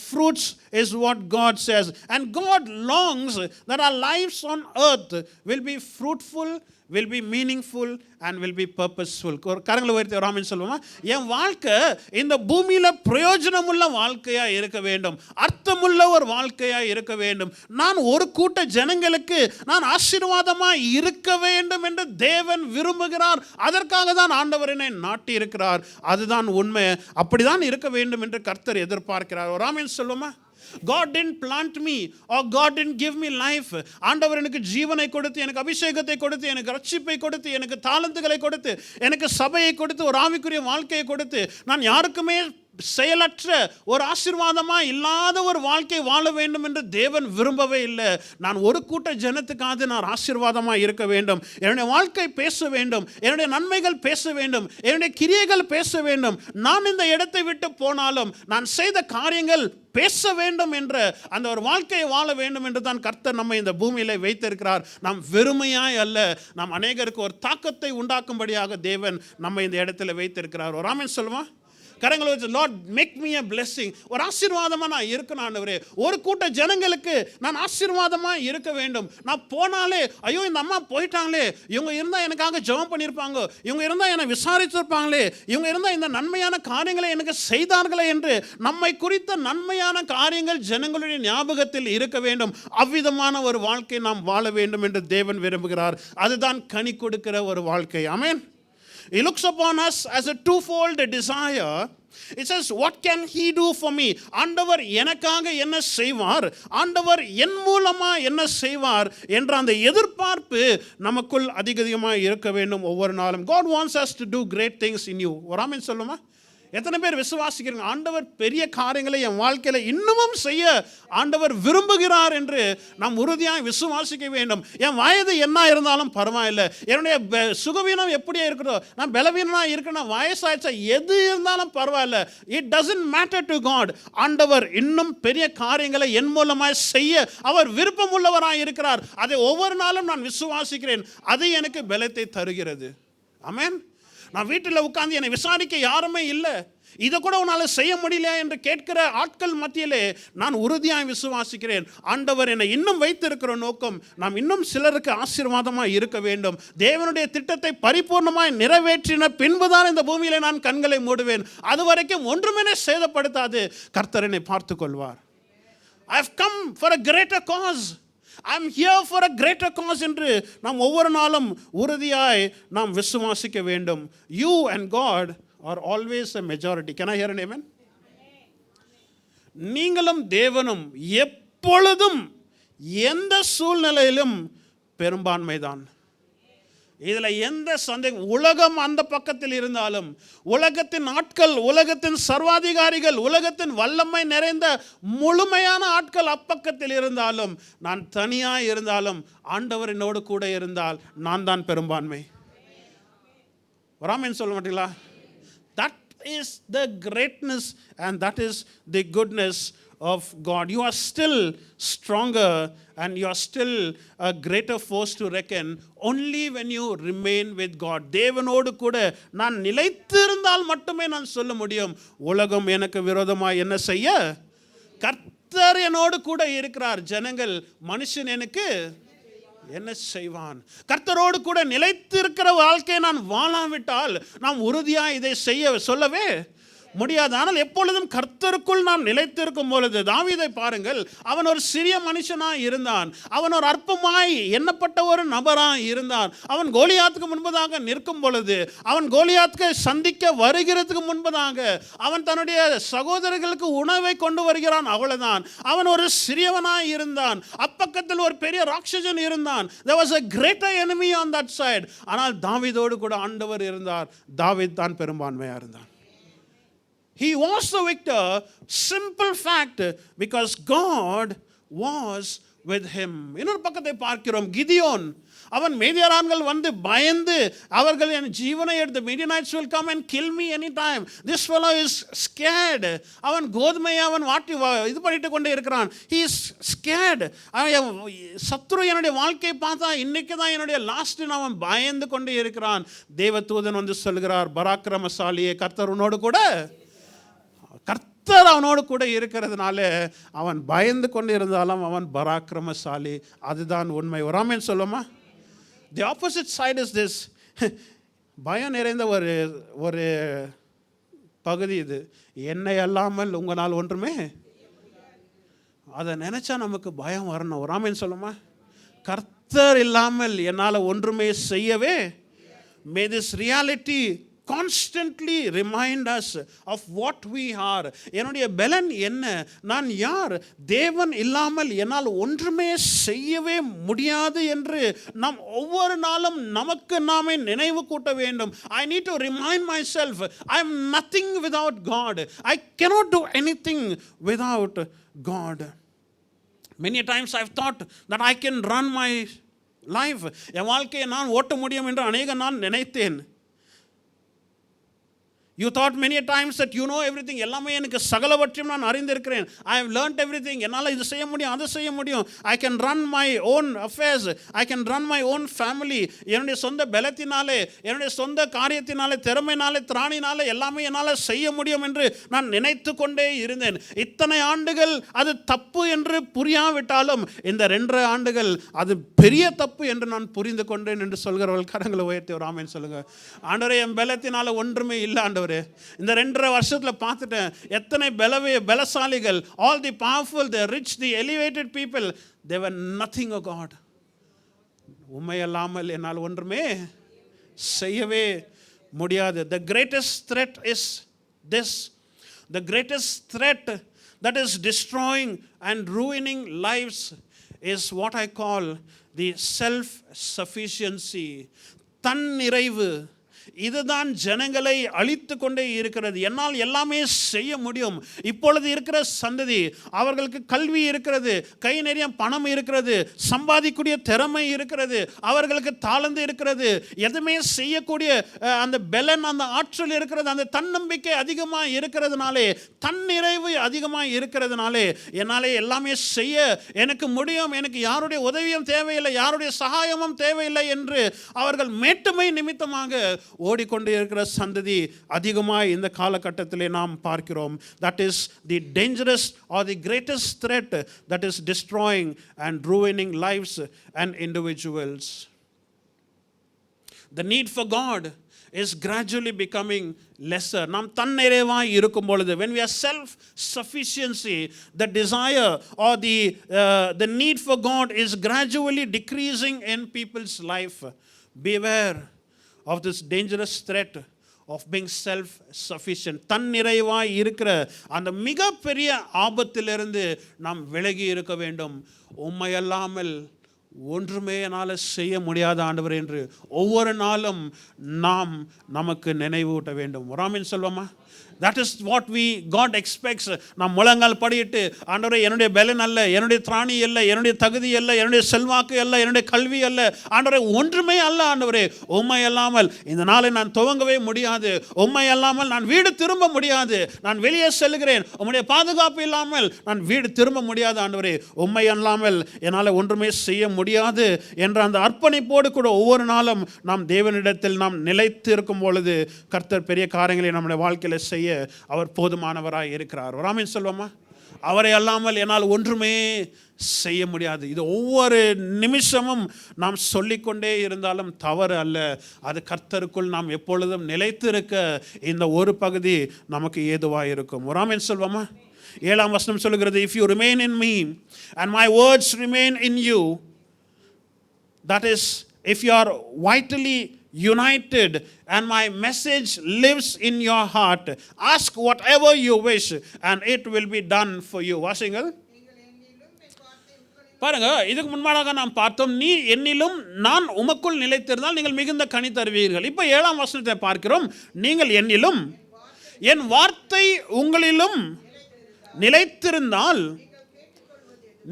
fruits, is what God says. And God longs that our lives on earth will be fruitful, will be meaningful and will be purposeful. கரங்களை உயர்த்தி ஒரு ஆமென் சொல்லுவோமா? என் வாழ்க்கை இந்த பூமியில பிரயோஜனமுள்ள வாழ்க்கையா இருக்க வேண்டும், அர்த்தமுள்ள ஒரு வாழ்க்கையா இருக்க வேண்டும். நான் ஒரு கூட்ட ஜனங்களுக்கு நான் ஆசீர்வாதமா இருக்க வேண்டும் என்று தேவன் விரும்புகிறார். அதற்காக தான் ஆண்டவர் என்னை நாட்டி இருக்கிறார். அதுதான் உண்மை. அப்படிதான் இருக்க வேண்டும் என்று கர்த்தர் எதிர்பார்க்கிறார். ஒரு ஆமென் சொல்லுவோமா? God didn't plant me or God didn't give me life. ஆண்டவர் எனக்கு ஜீவனை கொடுத்து, எனக்கு அபிஷேகத்தை கொடுத்து, எனக்கு ரட்சிப்பை கொடுத்து, எனக்கு தாளந்துகளை கொடுத்து, எனக்கு சபையை கொடுத்து, ஒரு ஆவிக்குரிய வாழ்க்கையை கொடுத்து, நான் யாருக்குமே செயலற்ற ஒரு ஆசீர்வாதமா இல்லாத ஒரு வாழ்க்கை வாழ வேண்டும் என்று தேவன் விரும்பவே இல்லை. நான் ஒரு கூட்ட ஜனத்துக்காக நான் ஆசீர்வாதமா இருக்க வேண்டும். என்னுடைய வாழ்க்கை பேச வேண்டும், என்னுடைய நன்மைகள் பேச வேண்டும், என்னுடைய கிரியைகள் பேச வேண்டும். நான் இந்த இடத்தை விட்டு போனாலும் நான் செய்த காரியங்கள் பேச வேண்டும் என்ற அந்த ஒரு வாழ்க்கையை வாழ வேண்டும் என்று தான் கர்த்தர் நம்மை இந்த பூமியிலே வைத்திருக்கிறார். நாம் வெறுமையாய் அல்ல, நாம் அநேகருக்கு ஒரு தாக்கத்தை உண்டாக்கும்படியாக தேவன் நம்மை இந்த இடத்துல வைத்திருக்கிறார். ஒரு ஆமென் சொல்லுமா? கரங்களை வச்சு, Lord make me a blessing. ஒரு ஆசீர்வாதமாக நான் இருக்கணும் ஆண்டவரே. ஒரு கூட்ட ஜனங்களுக்கு நான் ஆசீர்வாதமாக இருக்க வேண்டும். நான் போனாலே ஐயோ இந்த அம்மா போயிட்டாங்களே, இவங்க இருந்தால் எனக்காக ஜெபம் பண்ணியிருப்பாங்க, இவங்க இருந்தால் என்னை விசாரிச்சிருப்பாங்களே, இவங்க இருந்தால் இந்த நன்மையான காரியங்களை எனக்கு செய்தார்களே என்று நம்மை குறித்த நன்மையான காரியங்கள் ஜனங்களுடைய ஞாபகத்தில் இருக்க வேண்டும். அவ்விதமான ஒரு வாழ்க்கை நாம் வாழ வேண்டும் என்று தேவன் விரும்புகிறார். அதுதான் கனி கொடுக்கிற ஒரு வாழ்க்கை. ஆமென். He looks upon us as a twofold desire. It says, what can he do for me? ஆண்டவர் எனக்காக என்ன செய்வார், ஆண்டவர் என் மூலமா என்ன செய்வார் என்ற அந்த எதிர்பார்ப்பு நமக்குள் அதிகமாக இருக்க வேண்டும் ஒவ்வொரு நாளும். God wants us to do great things in you. ஒரு ஆமென் சொல்லுமா? எத்தனை பேர் விசுவாசிக்கிறீங்க ஆண்டவர் பெரிய காரியங்களை என் வாழ்க்கையில் இன்னமும் செய்ய ஆண்டவர் விரும்புகிறார் என்று நாம் உறுதியாக விசுவாசிக்க வேண்டும். என் வயது என்ன இருந்தாலும் பரவாயில்லை, என்னுடைய சுகவீனம் எப்படியே இருக்கட்டும், நான் பலவீனமாக இருக்கணும், வயசாயிடுச்சா, எது இருந்தாலும் பரவாயில்ல. It doesn't matter to God. ஆண்டவர் இன்னும் பெரிய காரியங்களை என் மூலமாக செய்ய அவர் விருப்பம் உள்ளவராக இருக்கிறார். அதை ஒவ்வொரு நாளும் நான் விசுவாசிக்கிறேன். அது எனக்கு பலத்தை தருகிறது. ஆமென். நான் வீட்டில் உட்கார்ந்து என்னை விசாரிக்க யாருமே இல்லை, இதை கூட உன்னால் செய்ய முடியலையா என்று கேட்கிற ஆட்கள் மத்தியிலே நான் உறுதியாக விசுவாசிக்கிறேன். ஆண்டவர் என்னை இன்னும் வைத்திருக்கிற நோக்கம் நாம் இன்னும் சிலருக்கு ஆசீர்வாதமாக இருக்க வேண்டும். தேவனுடைய திட்டத்தை பரிபூர்ணமாய் நிறைவேற்றின பின்புதான் இந்த பூமியிலே நான் கண்களை மூடுவேன். அது வரைக்கும் ஒன்றுமே சேதப்படுத்தாது. கர்த்தர் என்னை பார்த்து கொள்வார். I have come for a greater cause. I am here for a greater cause என்று நாம் ஒவ்வொரு நாளும் உறுதியாய் நாம் விசுவாசிக்க வேண்டும். You and God are always a majority. Can I hear an amen? நீங்களும் தேவனும் எப்பொழுதும் எந்த சூழ்நிலையிலும் பெரும்பான்மைதான். இதில் எந்த சந்தேகம், உலகம் அந்த பக்கத்தில் இருந்தாலும், உலகத்தின் ஆட்கள், உலகத்தின் சர்வாதிகாரிகள், உலகத்தின் வல்லமை நிறைந்த முழுமையான ஆட்கள் அப்பக்கத்தில் இருந்தாலும், நான் தனியாக இருந்தாலும் ஆண்டவர் என்னோடு கூட இருந்தால் நான் தான் பெரும்பான்மை. வராமேன்னு சொல்ல மாட்டீங்களா? That is the greatness and that is the goodness of God. You are still stronger and you are still a greater force to reckon only when you remain with God. தேவனோடு கூட நான் நிலைத்திருந்தால் மட்டுமே நான் சொல்ல முடியும், உலகம் எனக்கு விரோதமாக என்ன செய்ய, கர்த்தர் என்னோடு கூட இருக்கிறார், ஜனங்கள் மனுஷன் எனக்கு என்ன செய்வான். கர்த்தரோடு கூட நிலைத்திருக்கிற வாழ்க்கையை நான் வாழாவிட்டால் நாம் உறுதியாக இதை செய்ய சொல்லவே முடியாது. ஆனால் எப்பொழுதும் கர்த்தருக்குள் நாம் நிலைத்திருக்கும் பொழுது, தாவீதை பாருங்கள், அவன் ஒரு சிறிய மனுஷனாய் இருந்தான், அவன் ஒரு அற்பமாய் எண்ணப்பட்ட ஒரு நபராய் இருந்தான். அவன் கோலியாத்துக்கு முன்பதாக நிற்கும் பொழுது, அவன் கோலியாத்துக்கு சந்திக்க வருகிறதுக்கு முன்பதாக அவன் தன்னுடைய சகோதரர்களுக்கு உணவை கொண்டு வருகிறான், அவ்வளவுதான். அவன் ஒரு சிறியவனாய் இருந்தான், அப்பக்கத்தில் ஒரு பெரிய ராட்சசன் இருந்தான். There was a greater enemy on that side. ஆனால் தாவீதோடு கூட ஆண்டவர் இருந்தார். தாவீது தான் பெரும்பான்மையாக இருந்தான். He was the victor, simple fact, because God was with him. இன்னொரு பக்கத்தை பார்க்கிறோம், கிதியோன். அவன் மேதியாரான்கள் வந்து பயந்து அவர்கள் என் ஜீவனை எடுத்து, Midianites will come and kill me anytime. This fellow is scared. அவன் கோதுமையை அவன் வாட்டி இது பண்ணிட்டு கொண்டே இருக்கிறான். He is scared. சத்ரு என்னுடைய வாழ்க்கையை பார்த்தா இன்னைக்கு தான் என்னுடைய லாஸ்ட்னு அவன் பயந்து கொண்டே இருக்கிறான். தேவதூதன் வந்து சொல்கிறார், பராக்கிரமசாலியே, கர்த்தர் உன்னோடு கூட, கர்த்தர் அவனோடு கூட இருக்கிறதுனால அவன் பயந்து கொண்டு இருந்தாலும் அவன் பராக்கிரமசாலி. அதுதான் உண்மை. ஒரு ஆமென் சொல்லுமா? The opposite side is this. பயம் நிறைந்த ஒரு ஒரு பகுதி இது. என்னை அல்லாமல் உங்களால் ஒன்றுமே, அதை நினச்சா நமக்கு பயம் வரணும். ஒரு ஆமென் சொல்லுமா? கர்த்தர் இல்லாமல் என்னால் ஒன்றுமே செய்யவே. May this reality constantly remind us of what we are. என்னுடைய பலன் என்ன, நான் யார், தேவன் இல்லாமல் என்னால் ஒன்றுமே செய்யவே முடியாது என்று நாம் ஒவ்வொரு நாளும் நமக்கு நாமே நினைவு கூட்ட வேண்டும். I need to remind myself, I am nothing without God. I cannot do anything without God. Many times I've thought that I can run my life. என் வாழ்க்கையை நான் ஓட்ட முடியும் என்று அநேக நான் நினைத்தேன். You thought many times that you know everything. எல்லாமே எனக்கு சகலவற்றையும் நான் அறிந்திருக்கிறேன். I have learnt everything. என்னால் இது செய்ய முடியும், அதை செய்ய முடியும். I can run my own affairs. I can run my own family. என்னுடைய சொந்த பலத்தினாலே, என்னுடைய சொந்த காரியத்தினாலே, திறமையினாலே, திராணினாலே எல்லாமே என்னால் செய்ய முடியும் என்று நான் நினைத்து கொண்டே இருந்தேன். இத்தனை ஆண்டுகள் அது தப்பு என்று புரியாவிட்டாலும் இந்த 2.5 ஆண்டுகள் அது பெரிய தப்பு என்று நான் புரிந்து கொண்டேன் என்று சொல்கிறவர்கள் கரங்களை உயர்த்தி ஒரு ஆமென் சொல்லுங்க. ஆண்டவரே, என் பலத்தினால ஒன்றுமே இல்லை ஆண்டவரே. இந்த 2.5 வருஷத்துல பார்த்துட்டேன் எத்தனை பலசாலிகள், all the powerful, the rich, the elevated people, they were nothing of God. உம்மை அல்லாமல் என்னால் ஒன்றுமே செய்யவே முடியாது. The greatest threat is this. The greatest threat that is destroying and ruining lives is what I call the self-sufficiency. தன்னிறைவு. இதுதான் ஜனங்களை அழித்து கொண்டே இருக்கிறது. என்னால் எல்லாமே செய்ய முடியும். இப்பொழுது இருக்கிற சந்ததி, அவர்களுக்கு கல்வி இருக்கிறது, கை நிறைய பணம் இருக்கிறது, சம்பாதிக்கூடிய திறமை இருக்கிறது, அவர்களுக்கு தாளந்து இருக்கிறது, எதுவுமே செய்யக்கூடிய அந்த பலன், அந்த ஆற்றல் இருக்கிறது. அந்த தன்னம்பிக்கை அதிகமாக இருக்கிறதுனாலே, தன்னிறைவு அதிகமாக இருக்கிறதுனாலே என்னாலே எல்லாமே செய்ய எனக்கு முடியும், எனக்கு யாருடைய உதவியும் தேவையில்லை, யாருடைய சகாயமும் தேவையில்லை என்று அவர்கள் மேட்டுமை நிமித்தமாக ஓடிக்கொண்டே இருக்கிற சந்ததி அதிகமாக இந்த காலகட்டத்திலே நாம் பார்க்கிறோம். That is the dangerous or the greatest threat that is destroying and ruining lives and individuals. The need for God is gradually becoming lesser. நாம் தன்னிறைவாய் இருக்கும் பொழுது, when we are self-sufficiency, the desire or the need for God is gradually decreasing in people's life. Beware of this dangerous threat of being self-sufficient. தன்னிறைவாய் இருக்கிற அந்த மிகப்பெரிய ஆபத்திலிருந்து நாம் விலகி இருக்க வேண்டும். உம்மையல்லாமல் ஒன்றுமே என்னால் செய்ய முடியாத ஆண்டவர் என்று ஒவ்வொரு நாளும் நாம் நமக்கு நினைவூட்ட வேண்டும். ஒரு ஆமென் சொல்வோமா? That is what God expects. நாம் முழங்கால் படியிட்டு, ஆண்டவரே, என்னுடைய பலன் அல்ல, என்னுடைய திராணி அல்ல, என்னுடைய தகுதி அல்ல, என்னுடைய செல்வாக்கு அல்ல, என்னுடைய கல்வி அல்ல, ஆண்டவரே ஒன்றுமே அல்ல ஆண்டவரே, உம்மை அல்லாமல் இந்த நாளை நான் துவங்கவே முடியாது, உம்மை அல்லாமல் நான் வீடு திரும்ப முடியாது, நான் வெளியே செல்கிறேன், உம்முடைய பாதுகாப்பு இல்லாமல் நான் வீடு திரும்ப முடியாது ஆண்டவரே, உம்மை அல்லாமல் என்னால் ஒன்றுமே செய்ய முடியாது என்ற அந்த அர்ப்பணிப்போடு கூட ஒவ்வொரு நாளும் நாம் தேவனிடத்தில் நாம் நிலைத்து இருக்கும் பொழுது கர்த்தர் பெரிய காரியங்களை நம்முடைய வாழ்க்கையில் செய்ய அவர் போதுமானவராய் இருக்கிறார். ஒரு ஆமென் சொல்வோமா? அவரை அல்லாமல் என்னால் ஒன்றுமே செய்ய முடியாது. இது ஒவ்வொரு நிமிஷமும் நாம் சொல்லிக்கொண்டே இருந்தாலும் தவறு அல்ல. அது கர்த்தருக்குள் நாம் எப்பொழுதும் நிலைத்திருக்க இந்த ஒரு பகுதி நமக்கு ஏதுவாக இருக்கும். ஒரு ஆமென் சொல்வோமா? 7ஆம் வசனம் சொல்லுகிறது, if you remain in me and my words remain in you, that is, if you are vitally united and my message lives in your heart, ask whatever you wish and it will be done for you. வாசிங்கள் பாருங்க, இதுக்கு முன்பாக நாம் பார்த்தோம், நீ என்னிலும் நான் உமக்குள் நிலைத்திருந்தால் நீங்கள் மிகுந்த கனி தருவீர்கள். இப்போ 7ஆம் வசனத்தை பார்க்கிறோம், நீங்கள் என்னிலும் என் வார்த்தை உங்களிலும் நிலைத்திருந்தால்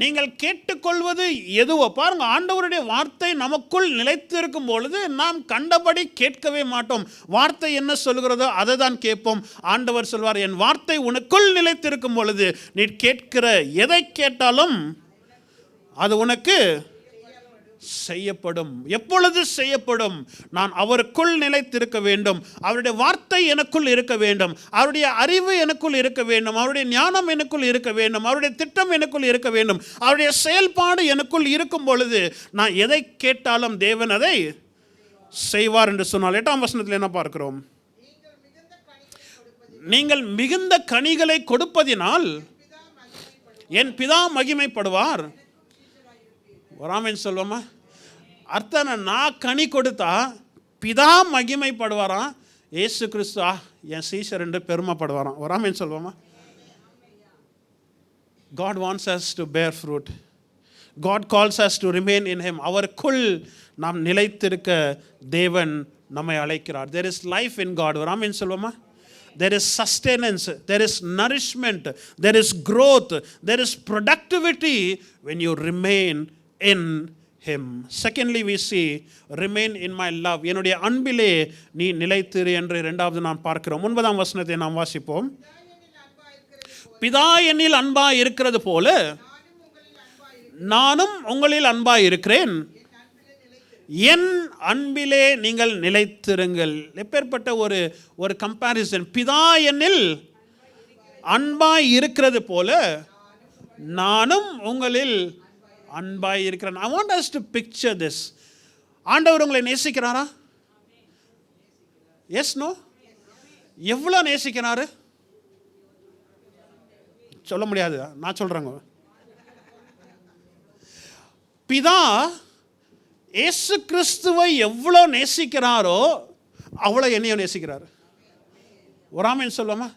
நீங்கள் கேட்டுக்கொள்வது எதுவோ. பாருங்க, ஆண்டவருடைய வார்த்தை நமக்குள் நிலைத்திருக்கும் பொழுது நாம் கண்டபடி கேட்கவே மாட்டோம். வார்த்தை என்ன சொல்கிறதோ அதை தான் கேட்போம். ஆண்டவர் சொல்வார், என் வார்த்தை உனக்குள் நிலைத்திருக்கும் பொழுது நீ கேட்கிற எதை கேட்டாலும் அது உனக்கு செய்யப்படும். எப்பொழுது செய்யப்படும்? நான் அவருக்குள் நிலைத்திருக்க வேண்டும், அவருடைய வார்த்தை எனக்குள் இருக்க வேண்டும், அவருடைய அறிவு எனக்குள் இருக்க வேண்டும், அவருடைய ஞானம் எனக்குள் இருக்க வேண்டும், அவருடைய திட்டம் எனக்குள் இருக்க வேண்டும், அவருடைய செயல்பாடு எனக்குள் இருக்கும் பொழுது நான் எதை கேட்டாலும் தேவன் அதை செய்வார் என்று சொன்னால் 8ஆம் வசனத்தில் என்ன பார்க்கிறோம்? நீங்கள் மிகுந்த கனிகளை கொடுப்பதினால் என் பிதா மகிமைப்படுவார். வராமன்னு சொல்லுவோமா? அர்த்தம், நான் கனி கொடுத்தா பிதா மகிமைப்படுவாராம், இயேசு கிறிஸ்து என் சீஷர் என்று பெருமைப்படுவாராம். வராமன்னு சொல்லுவோமா? God wants us to bear fruit. God calls us to remain in him. அவருக்குள் நாம் நிலைத்திருக்க தேவன் நம்மை அழைக்கிறார். There is life in God. வராமன்னு சொல்லுவோமா? There is sustenance, there is nourishment, there is growth, there is productivity when you remain in him. Secondly, we see remain in my love. என்னுடைய அன்பிலே நீ நிலைத்திரு என்று இரண்டாவது நாம் பார்க்கிறோம். 9ஆம் வசனத்தை நாம் வாசிப்போம். பிதா என்னில் அன்பாய் இருக்கிறது போல நானும் உங்களில் அன்பாய் இருக்கிறேன், என் அன்பிலே நீங்கள் நிலைத்திருங்கள். எப்பேற்பட்ட ஒரு கம்பேரிசன்! பிதா என்னில் அன்பாய் இருக்கிறது போல நானும் உங்களில் அன்பாய் இருக்கிறேன். I want us to picture this. ஆண்டவர் உங்களை நேசிக்கிறாரா? Yes no? எவ்வளோ நேசிக்கிறாரு சொல்ல முடியாது, நான் சொல்றேங்க. பிதா இயேசு கிறிஸ்துவை எவ்வளோ நேசிக்கிறாரோ அவ்வளோ என்னையும் நேசிக்கிறார். ஒராமேன்னு சொல்லுவோமா?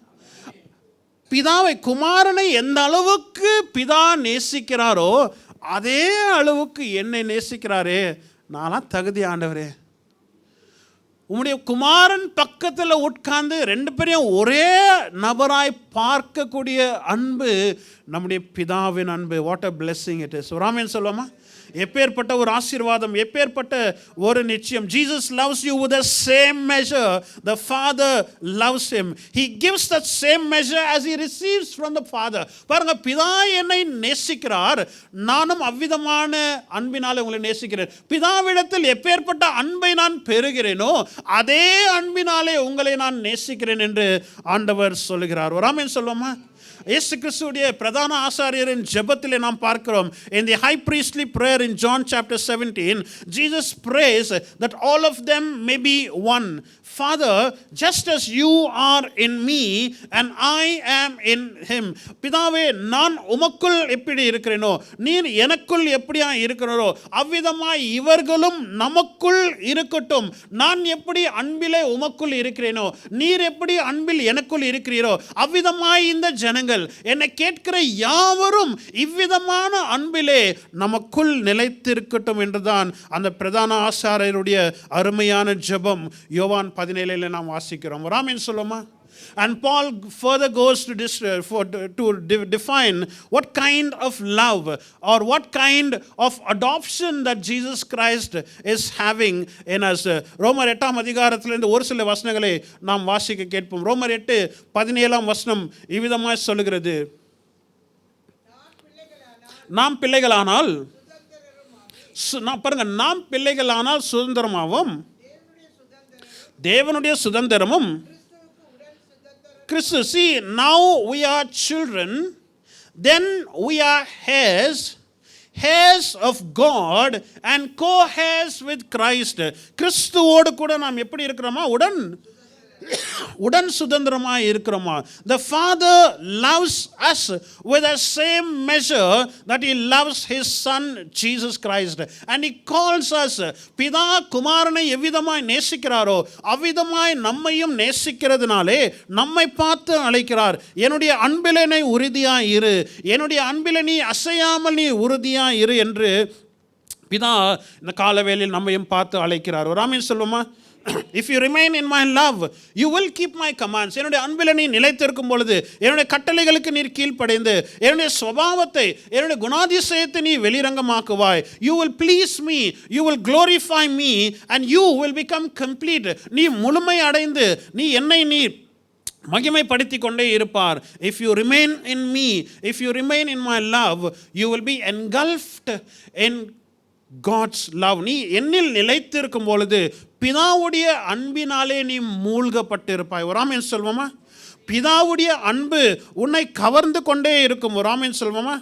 பிதாவை, குமாரனை எந்த அளவுக்கு பிதா நேசிக்கிறாரோ அதே அளவுக்கு என்னை நேசிக்கிறாரே. நான்லாம் தகுதி ஆண்டவரே, உம்முடைய குமாரன் பக்கத்தில் உட்கார்ந்து ரெண்டு பேரையும் ஒரே நபராய் பார்க்கக்கூடிய அன்பு நம்முடைய பிதாவின் அன்பு. What a blessing it is. ஒராமேன்னு சொல்லுவோமா? எப்பேற்பட்ட ஒரு ஆசீர்வாதம், எப்பேற்பட்ட ஒரு நிச்சயம். Jesus loves you with the same measure the Father loves him. He gives that same measure as he receives from the Father. பாருங்க, பிதா என்னை நேசிக்கிறார், நானும் அவ்விதமான அன்பினாலே உங்களை நேசிக்கிறேன். பிதாவிடத்தில் எப்பேற்பட்ட அன்பை நான் பெறுகிறேனோ அதே அன்பினாலே உங்களை நான் நேசிக்கிறேன் என்று ஆண்டவர் சொல்லுகிறார். ஒரு ஆமென் சொல்லுவோமா? இயேசு கிறிஸ்துவுடைய பிரதான ஆசாரியரின் ஜெபத்திலே நாம் பார்க்கிறோம். In the high priestly prayer in John chapter 17, Jesus prays that all of them may be one. Father, just as you are in me and I am in him. பிதாவே, நான் உமக்குள் எப்படி இருக்கிறேனோ நீர் எனக்குள் எப்படியா இருக்கிறோ அவ்விதமாய் இவர்களும் நமக்குள் இருக்கட்டும். நான் எப்படி அன்பிலே உமக்குள் இருக்கிறேனோ நீர் எப்படி அன்பில் எனக்குள் இருக்கிறீரோ அவ்விதமாய் இந்த ஜனங்கள், என்னை கேட்கிற யாவரும் இவ்விதமான அன்பிலே நமக்குள் நிலைத்திருக்கட்டும் என்றுதான் அந்த பிரதான ஆசாரியருடைய அருமையான ஜெபம் யோவான் 17 நாம் வாசிக்கிறோம். ராமேன் சொல்லுமா? And Paul further goes to define what kind of love or what kind of adoption that Jesus Christ is having in us. ரோமர் 8ஆம் அதிகாரத்திலிருந்து ஒரு சில வசனங்களை நாம் வாசிக்க கேட்போம். ரோமர் 8:17 வசனம் இவ்விதமாய் சொல்லுகிறது, நாம் பிள்ளைகளானால் பாருங்க, நாம் பிள்ளைகளானால் சுதந்திரமாவும் தேவனுடைய சுதந்திரமும் கிறிஸ்து. See, now we are children, then we are heirs of God and co-heirs with Christ. கிறிஸ்துவோடு கூட நாம் எப்படி இருக்கிறோமா? உடன் சுதந்திரமாய் இருக்கிறோமா? The Father loves us with the same measure that he loves his son Jesus Christ, and he calls us. பிதா குமாரனை எவ்விதமாய் நேசிக்கிறாரோ அவ்விதமாய் நம்மையும் நேசிக்கிறதுனாலே நம்மை பார்த்து அழைக்கிறார். என்னுடைய அன்பிலே நீ உறுதியாய் இரு, என்னுடைய அன்பிலே நீ அசையாமல் நீ உறுதியாய் இரு என்று பிதா இந்த காலவேளையில் நம்மையும் பார்த்து அழைக்கிறார். ஒரு ஆமென் சொல்லுமா? If you remain in my love, you will keep my commands. என்னுடைய அன்பில் நீ நிலைத்திருக்கும் பொழுது என்னுடைய கட்டளைகளுக்கு நீர் கீழ்ப்படைந்து என்னுடைய சுபாவத்தை, என்னுடைய குணாதிசயத்தை நீ வெளிரங்கமாக்குவாய். You will please me, you will glorify me and you will become complete. நீ முழுமை அடைந்து நீ என்னை நீ மகிமைப்படுத்தி கொண்டே இருப்பார். If you remain in me, if you remain in my love, you will be engulfed in God's love. நீ என்னில் நிலைத்திருக்கும் பொழுது பிதாவுடைய அன்பினாலே நீ மூழ்கப்பட்டிருப்பாய். ஒரு ஆமென் சொல்வோமா? பிதாவுடைய அன்பு உன்னை கவர்ந்து கொண்டே இருக்கும். ஒரு ஆமென் சொல்வோமா?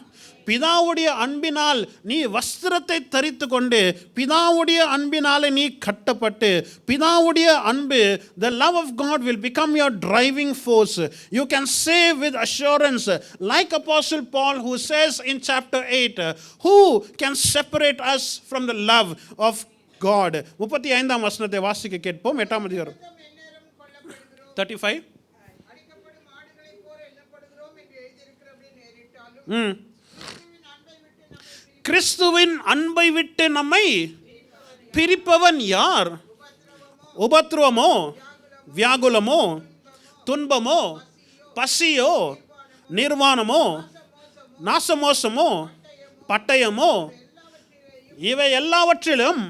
பிதாவுடைய அன்பினால் நீ வஸ்திரத்தை தரித்து கொண்டு, பிதாவுடைய அன்பினாலே நீ கட்டப்பட்டு, பிதாவுடைய அன்பு, the love of God will become your driving force. You can say with assurance, like Apostle Paul who says in chapter 8, who can separate us from the love of God? 35ஆம் வசனத்தை வாசிக்க கேட்போம். 8ஆம் அதிகாரம் 35. கிறிஸ்துவின் அன்பை விட்டு நம்மை பிரிப்பவன் யார்? உபத்திரவமோ, வியாகுலமோ, துன்பமோ, பசியோ, நிர்வாணமோ, நாசமோசமோ, பட்டயமோ, இவை எல்லாவற்றிலும்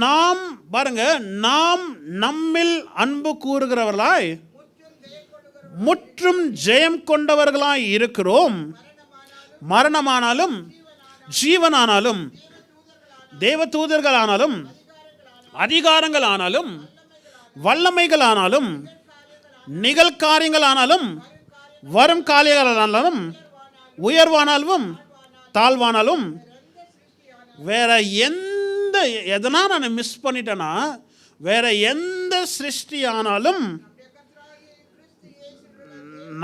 நாம் பாருங்க, நாம் நம்மில் அன்பு கூறுகிறவர்களாய் முற்றும் ஜெயம் கொண்டவர்களாய் இருக்கிறோம். மரணமானாலும், ஜீவனானாலும், தேவதூதர்களானாலும், அதிகாரங்களானாலும், வல்லமைகளானாலும், நிகழ்காரியங்களானாலும், வரும் காரியங்களானாலும், உயர்வானாலும், தாழ்வானாலும், வேற எதனா நான் மிஸ் பண்ணிட்டேன்னா, வேற எந்த சிருஷ்டியானாலும்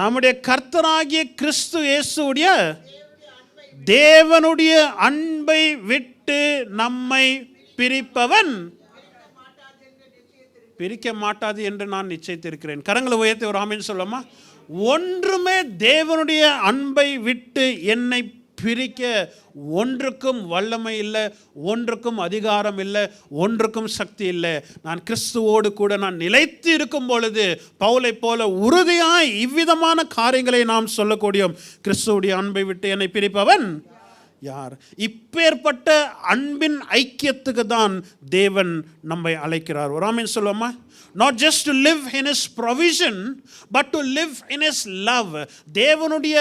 நம்முடைய கர்த்தராகிய கிறிஸ்து இயேசுடைய தேவனுடைய அன்பை விட்டு நம்மை பிரிப்பவன் பிரிக்க மாட்டாது என்று நான் நிச்சயித்திருக்கிறேன். கரங்களை உயர்த்தி ஒரு ஆமென் சொல்லலாமா? ஒன்றுமே தேவனுடைய அன்பை விட்டு என்னை பிரிக்க ஒன்றுக்கும் வல்லமை இல்லை, ஒன்றுக்கும் அதிகாரம் இல்லை, ஒன்றுக்கும் சக்தி இல்லை. நான் கிறிஸ்துவோடு கூட நான் நிலைத்து இருக்கும் பொழுது பவுலை போல உறுதியாய் இவ்விதமான காரியங்களை நாம் சொல்லக்கூடிய கிறிஸ்துவுடைய அன்பை விட்டு என்னை பிரிப்பவன் யார்? இப்பேற்பட்ட அன்பின் ஐக்கியத்துக்கு தான் தேவன் நம்மை அழைக்கிறார். ஒரு ஆமென் சொல்லுவோமா? Not just to live in His provision, but to live in His love. தேவனுடைய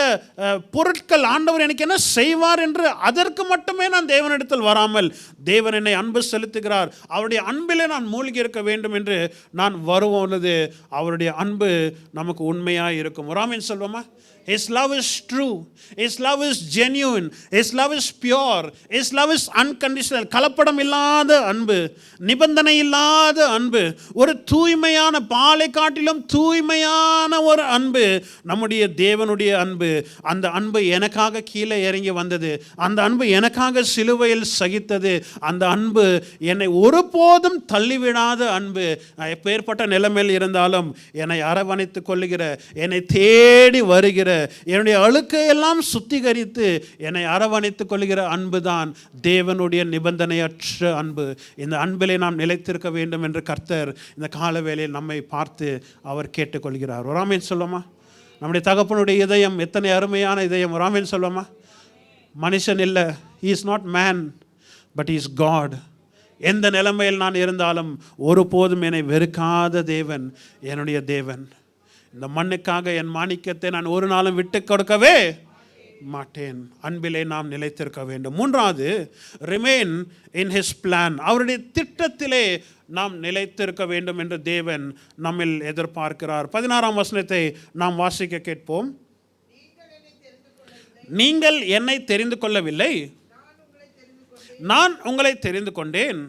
பொருட்கள் ஆண்டவர் எனக்கு என்ன செய்வார் என்று அதற்கு மட்டுமே நான் தேவனிடத்தில் வராமல், தேவன் என்னை அன்பு செலுத்துகிறார், அவருடைய அன்பிலே நான் மூழ்கி இருக்க வேண்டும் என்று நான் வருவது அவருடைய அன்பு நமக்கு உண்மையாக இருக்கும். ஒரு ஆமென் சொல்வோமா? His love is true. His love is genuine. His love is pure. His love is unconditional. கலப்படம் இல்லாத அன்பு, நிபந்தனை இல்லாத அன்பு, ஒரு தூய்மையான, பாலை காட்டிலும் தூய்மையான ஒரு அன்பு நம்முடைய தேவனுடைய அன்பு. அந்த அன்பு எனக்காக கீழே இறங்கி வந்தது, அந்த அன்பு எனக்காக சிலுவையில் சகித்தது, அந்த அன்பு என்னை ஒருபோதும் தள்ளிவிடாத அன்பு. எப்பேற்பட்ட நிலைமையில் இருந்தாலும் என்னை அரவணைத்துக் கொள்ளுகிற, என்னை தேடி வருகிற, என்னுடைய அழுக்கையெல்லாம் சுத்திகரித்து என்னை அரவணைத்துக் கொள்கிற அன்பு தான் தேவனுடைய நிபந்தனையற்ற அன்பு. இந்த அன்பிலே நாம் நிலைத்திருக்க வேண்டும் என்று கர்த்தர் இந்த கால வேளையில் நம்மை பார்த்து அவர் கேட்டுக்கொள்கிறார். ஒரு ஆமென் சொல்லுமா? நம்முடைய தகப்பனுடைய இதயம் எத்தனை அருமையான இதயம்! ஒரு ஆமென் சொல்லுமா? மனுஷன் இல்லை, he is not man but he is God. எந்த நிலைமையில் நான் இருந்தாலும் ஒருபோதும் என்னை வெறுக்காத தேவன் என்னுடைய தேவன். இந்த மண்ணுக்காக என் மாணிக்கத்தை நான் ஒரு நாளும் விட்டு கொடுக்கவே மாட்டேன். அன்பிலே நாம் நிலைத்திருக்க வேண்டும். மூன்றாவது, ரிமைன் இன் ஹிஸ் பிளான். அவருடைய திட்டத்திலே நாம் நிலைத்திருக்க வேண்டும் என்று தேவன் நம்மில் எதிர்பார்க்கிறார். 16ஆம் வசனத்தை நாம் வாசிக்க கேட்போம். நீங்கள் என்னை தெரிந்து கொள்ளவில்லை, நான் உங்களை தெரிந்து கொண்டேன்.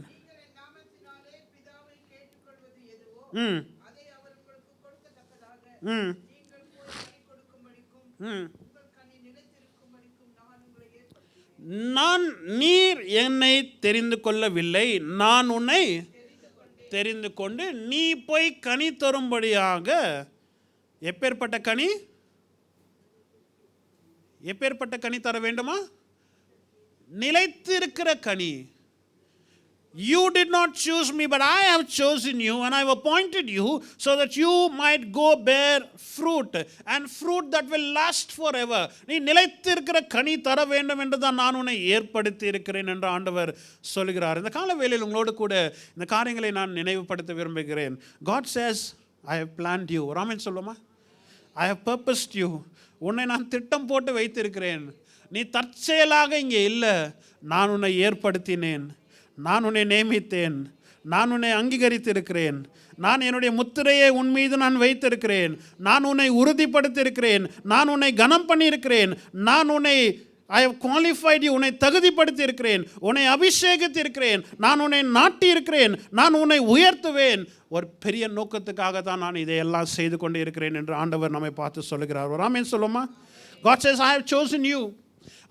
நீர் என்னை தெரிந்து கொள்ளவில்லை, நான் உன்னை தெரிந்து கொண்டு நீ போய் கனி தரும்படியாக. எப்பேற்பட்ட கனி? எப்பேற்பட்ட கனி தர வேண்டுமா? நிலைத்திருக்கிற கனி. You did not choose me, but I have chosen you and I have appointed you so that you might go bear fruit, and fruit that will last forever. நீ நிலைத்திருக்கிற கனி தர வேண்டும் என்று தான் நான் உன்னை ஏற்படுத்தி இருக்கிறேன் என்று ஆண்டவர் சொல்கிறார். இந்த கால வேளையில் உங்களோடு கூட இந்த காரியங்களை நான் நினைவுபடுத்த விரும்புகிறேன். God says, I have planned you. Raman சொல்லுமா? I have purposed you. உன்னை நான் திட்டம் போட்டு வைத்திருக்கிறேன். நீ தற்செயலாக இங்கே இல்லை. நான் உன்னை ஏற்படுத்தினேன், நான் உன்னை நியமித்தேன், நான் உன்னை அங்கீகரித்திருக்கிறேன், நான் என்னுடைய முத்திரையை உன் மீது நான் வைத்திருக்கிறேன், நான் உன்னை உறுதிப்படுத்தியிருக்கிறேன், நான் உன்னை கனம் பண்ணியிருக்கிறேன், நான் உன்னை ஐ ஹவ் குவாலிஃபைட் யூ, உன்னை தகுதிப்படுத்தி இருக்கிறேன், உன்னை அபிஷேகித்து இருக்கிறேன், நான் உன்னை நாட்டி இருக்கிறேன், நான் உன்னை உயர்த்துவேன். ஒரு பெரிய நோக்கத்துக்காக தான் நான் இதையெல்லாம் செய்து கொண்டு இருக்கிறேன் என்று ஆண்டவர் நம்மை பார்த்து சொல்லுகிறார். ஒரு ஆமென் சொல்லுமா? God says, I have chosen you,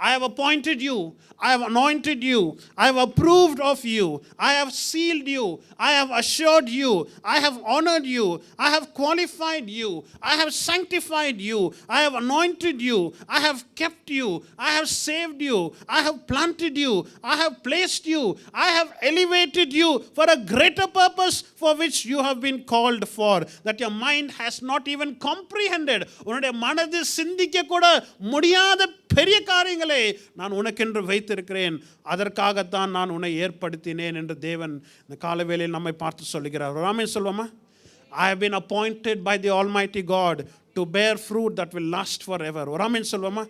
I have appointed you, I have anointed you, I have approved of you, I have sealed you, I have assured you, I have honored you, I have qualified you, I have sanctified you, I have anointed you, I have kept you, I have saved you, I have planted you, I have placed you, I have elevated you for a greater purpose for which you have been called for, that your mind has not even comprehended. உன்னுடைய மனது சிந்திக்க கூட முடியாத பெரிய காரியங்களை நான் உனக்கென்று வைத்திருக்கிறேன், அதற்காகத்தான் நான் உன்னை ஏற்படுத்தினேன் என்று தேவன் இந்த காலவேளையில் நம்மை பார்த்து சொல்லுகிறார். ஆமென் சொல்வோமா? I have been appointed by the Almighty God to bear fruit that will last forever. ஒரு ஆமென் சொல்வோமா?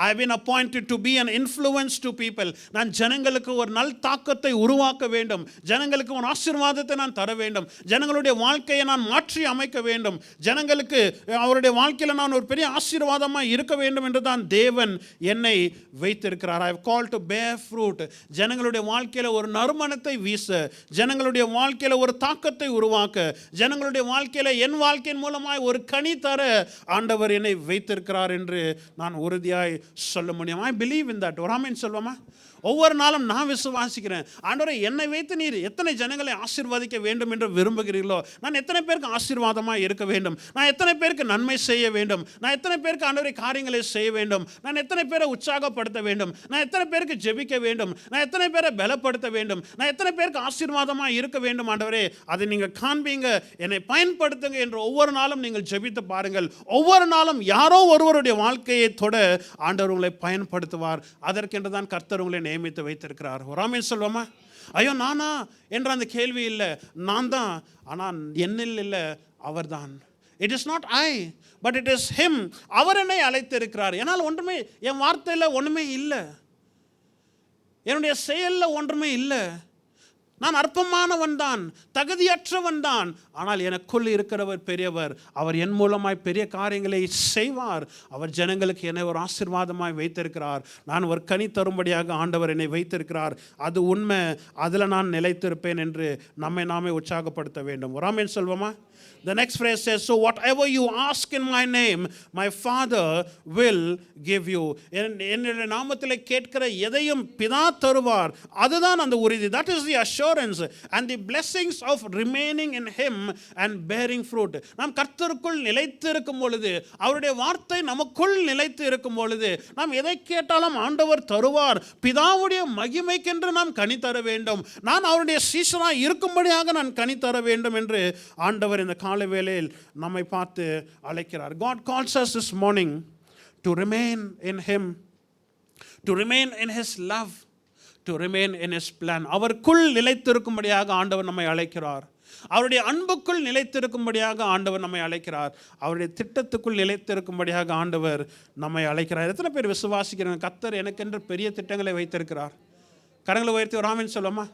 I have been appointed to be an influence to people. நான் ஜனங்களுக்கு ஒரு நல் தாக்கத்தை உருவாக்க வேண்டும், ஜனங்களுக்கு ஒரு ஆசீர்வாதத்தை நான் தர வேண்டும், ஜனங்களுடைய வாழ்க்கையை நான் மாற்றி அமைக்க வேண்டும், ஜனங்களுக்கு அவருடைய வாழ்க்கையில் நான் ஒரு பெரிய ஆசீர்வாதமாக இருக்க வேண்டும் என்று தான் தேவன் என்னை வைத்திருக்கிறார். I have called to bear fruit. ஜனங்களுடைய வாழ்க்கையில் ஒரு நறுமணத்தை வீச, ஜனங்களுடைய வாழ்க்கையில் ஒரு தாக்கத்தை உருவாக்க, ஜனங்களுடைய வாழ்க்கையில் என் வாழ்க்கையின் மூலமாய் ஒரு கனி தர ஆண்டவர் என்னை வைத்திருக்கிறார் என்று நான் உறுதியாய் சொல்ல முடியும். I believe in that. ஒரு ஆமென் சொல்வோமா? ஒவ்வொரு நாளும் நான் விசுவாசிக்கிறேன், ஆண்டவரே என்னை வைத்து நீர் எத்தனை ஜனங்களை ஆசீர்வதிக்க வேண்டும் என்று விரும்புகிறீர்களோ, நான் எத்தனை பேருக்கு ஆசீர்வாதமாக இருக்க வேண்டும், நான் எத்தனை பேருக்கு நன்மை செய்ய வேண்டும், நான் எத்தனை பேருக்கு ஆண்டவரே காரியங்களை செய்ய வேண்டும், நான் எத்தனை பேரை உற்சாகப்படுத்த வேண்டும், நான் எத்தனை பேருக்கு ஜெபிக்க வேண்டும், நான் எத்தனை பேரை பலப்படுத்த வேண்டும், நான் எத்தனை பேருக்கு ஆசீர்வாதமாக இருக்க வேண்டும். ஆண்டவரே அதை நீங்கள் காண்பீங்க, என்னை பயன்படுத்துங்க என்று ஒவ்வொரு நாளும் நீங்கள் ஜெபித்து பாருங்கள். ஒவ்வொரு நாளும் யாரோ ஒருவருடைய வாழ்க்கையை தொட ஆண்டவர் உங்களை பயன்படுத்துவார். அதற்கென்று தான் கர்த்தர் உங்களை நியமித்து வைத்திருக்கிறார். ஒரு ஆமென் சொல்வோமா? ஐயோ நானா என்ற அந்த கேள்வி இல்லை, நான் தான், ஆனால் என்னில் இல்லை, அவர்தான். It is not I but it is him. அவர் என்னை அழைத்திருக்கிறார். என்னால் ஒன்றுமே, என் வார்த்தையில் ஒன்றுமே இல்லை, என்னுடைய செயலில் ஒன்றுமே இல்லை, நான் அற்பமானவன் தான், தகுதியற்றவன் தான், ஆனால் எனக்குள் இருக்கிறவர் பெரியவர். அவர் என் மூலமாய் பெரிய காரியங்களை செய்வார். அவர் ஜனங்களுக்கு என்னை ஒரு ஆசீர்வாதமாய் வைத்திருக்கிறார். நான் ஒரு கனி தரும்படியாக ஆண்டவர் என்னை வைத்திருக்கிறார். அது உண்மை, அதில் நான் நிலைத்திருப்பேன் என்று நம்மை நாமே உற்சாகப்படுத்த வேண்டும். ஒரு ஆமென் சொல்வோமா? The next phrase says, so whatever you ask in my name, my Father will give you. என்னுடைய நாமத்தில் கேட்கிற எதையும் பிதா தருவார். அதுதான் அந்த உறுதி. That is the assurance and the blessings of remaining in him and bearing fruit. நாம் கர்த்தருக்குள் நிலைத்து இருக்கும் பொழுது, அவருடைய வார்த்தை நமக்குள் நிலைத்து இருக்கும் பொழுது, நாம் எதை கேட்டாலும் ஆண்டவர் தருவார். பிதாவுடைய மகிமைக்கென்று நாம் கனி தர வேண்டும், நான் அவருடைய சீசனாக இருக்கும்படியாக நான் கனி தர வேண்டும் என்று ஆண்டவர் இந்த காலை வேளையில் நம்மை பார்த்து அழைக்கிறார். God calls us this morning to remain in him, to remain in his love, to remain in his plan. அவருக்குள் நிலைத்திருக்கும்படியாக ஆண்டவர் நம்மை அழைக்கிறார். அவருடைய அன்புக்குள் நிலைத்திருக்கும்படியாக ஆண்டவர் நம்மை அழைக்கிறார். அவருடைய திட்டத்துக்குள் நிலைத்திருக்கும்படியாக ஆண்டவர் நம்மை அழைக்கிறார். எத்தனை பேர் விசுவாசிக்கிறாங்க கர்த்தர் எனக்கென்று பெரிய திட்டங்களை வைத்திருக்கிறார்? கரங்களை உயர்த்தி ஒரு ஆமென் சொல்லுமா?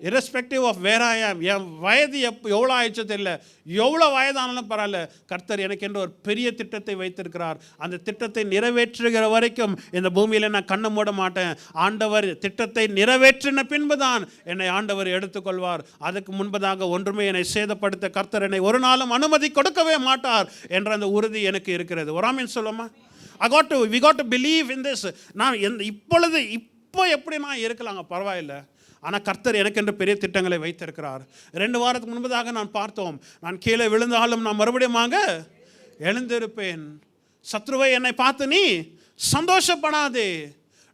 irrespective of where I am, என் வயது எவ்வளோ ஆயிடுச்சோ தெரியல, எவ்வளோ வயதானாலும் பரவாயில்ல, கர்த்தர் எனக்கென்று ஒரு பெரிய திட்டத்தை வைத்திருக்கிறார். அந்த திட்டத்தை நிறைவேற்றுகிற வரைக்கும் இந்த பூமியில் நான் கண்ணை மூட மாட்டேன். ஆண்டவர் திட்டத்தை நிறைவேற்றின பின்பு தான் என்னை ஆண்டவர் எடுத்துக்கொள்வார். அதுக்கு முன்பதாக ஒன்றுமே என்னை சேதப்படுத்த கர்த்தர் என்னை ஒரு நாளும் அனுமதி கொடுக்கவே மாட்டார் என்ற அந்த உறுதி எனக்கு இருக்கிறது. ஒரு ஆமென் சொல்லுமா? we got to believe in this. நான் இப்போ எப்படி நான் இருக்கலாங்க, பரவாயில்ல, ஆனால் கர்த்தர் எனக்கென்று பெரிய திட்டங்களை வைத்திருக்கிறார். 2 வாரத்துக்கு முன்பதாக நான் பார்த்தோம், நான் கீழே விழுந்தாலும் நான் மறுபடியும் எழுந்திருப்பேன். சத்ருவை என்னை பார்த்து நீ சந்தோஷப்படாதே,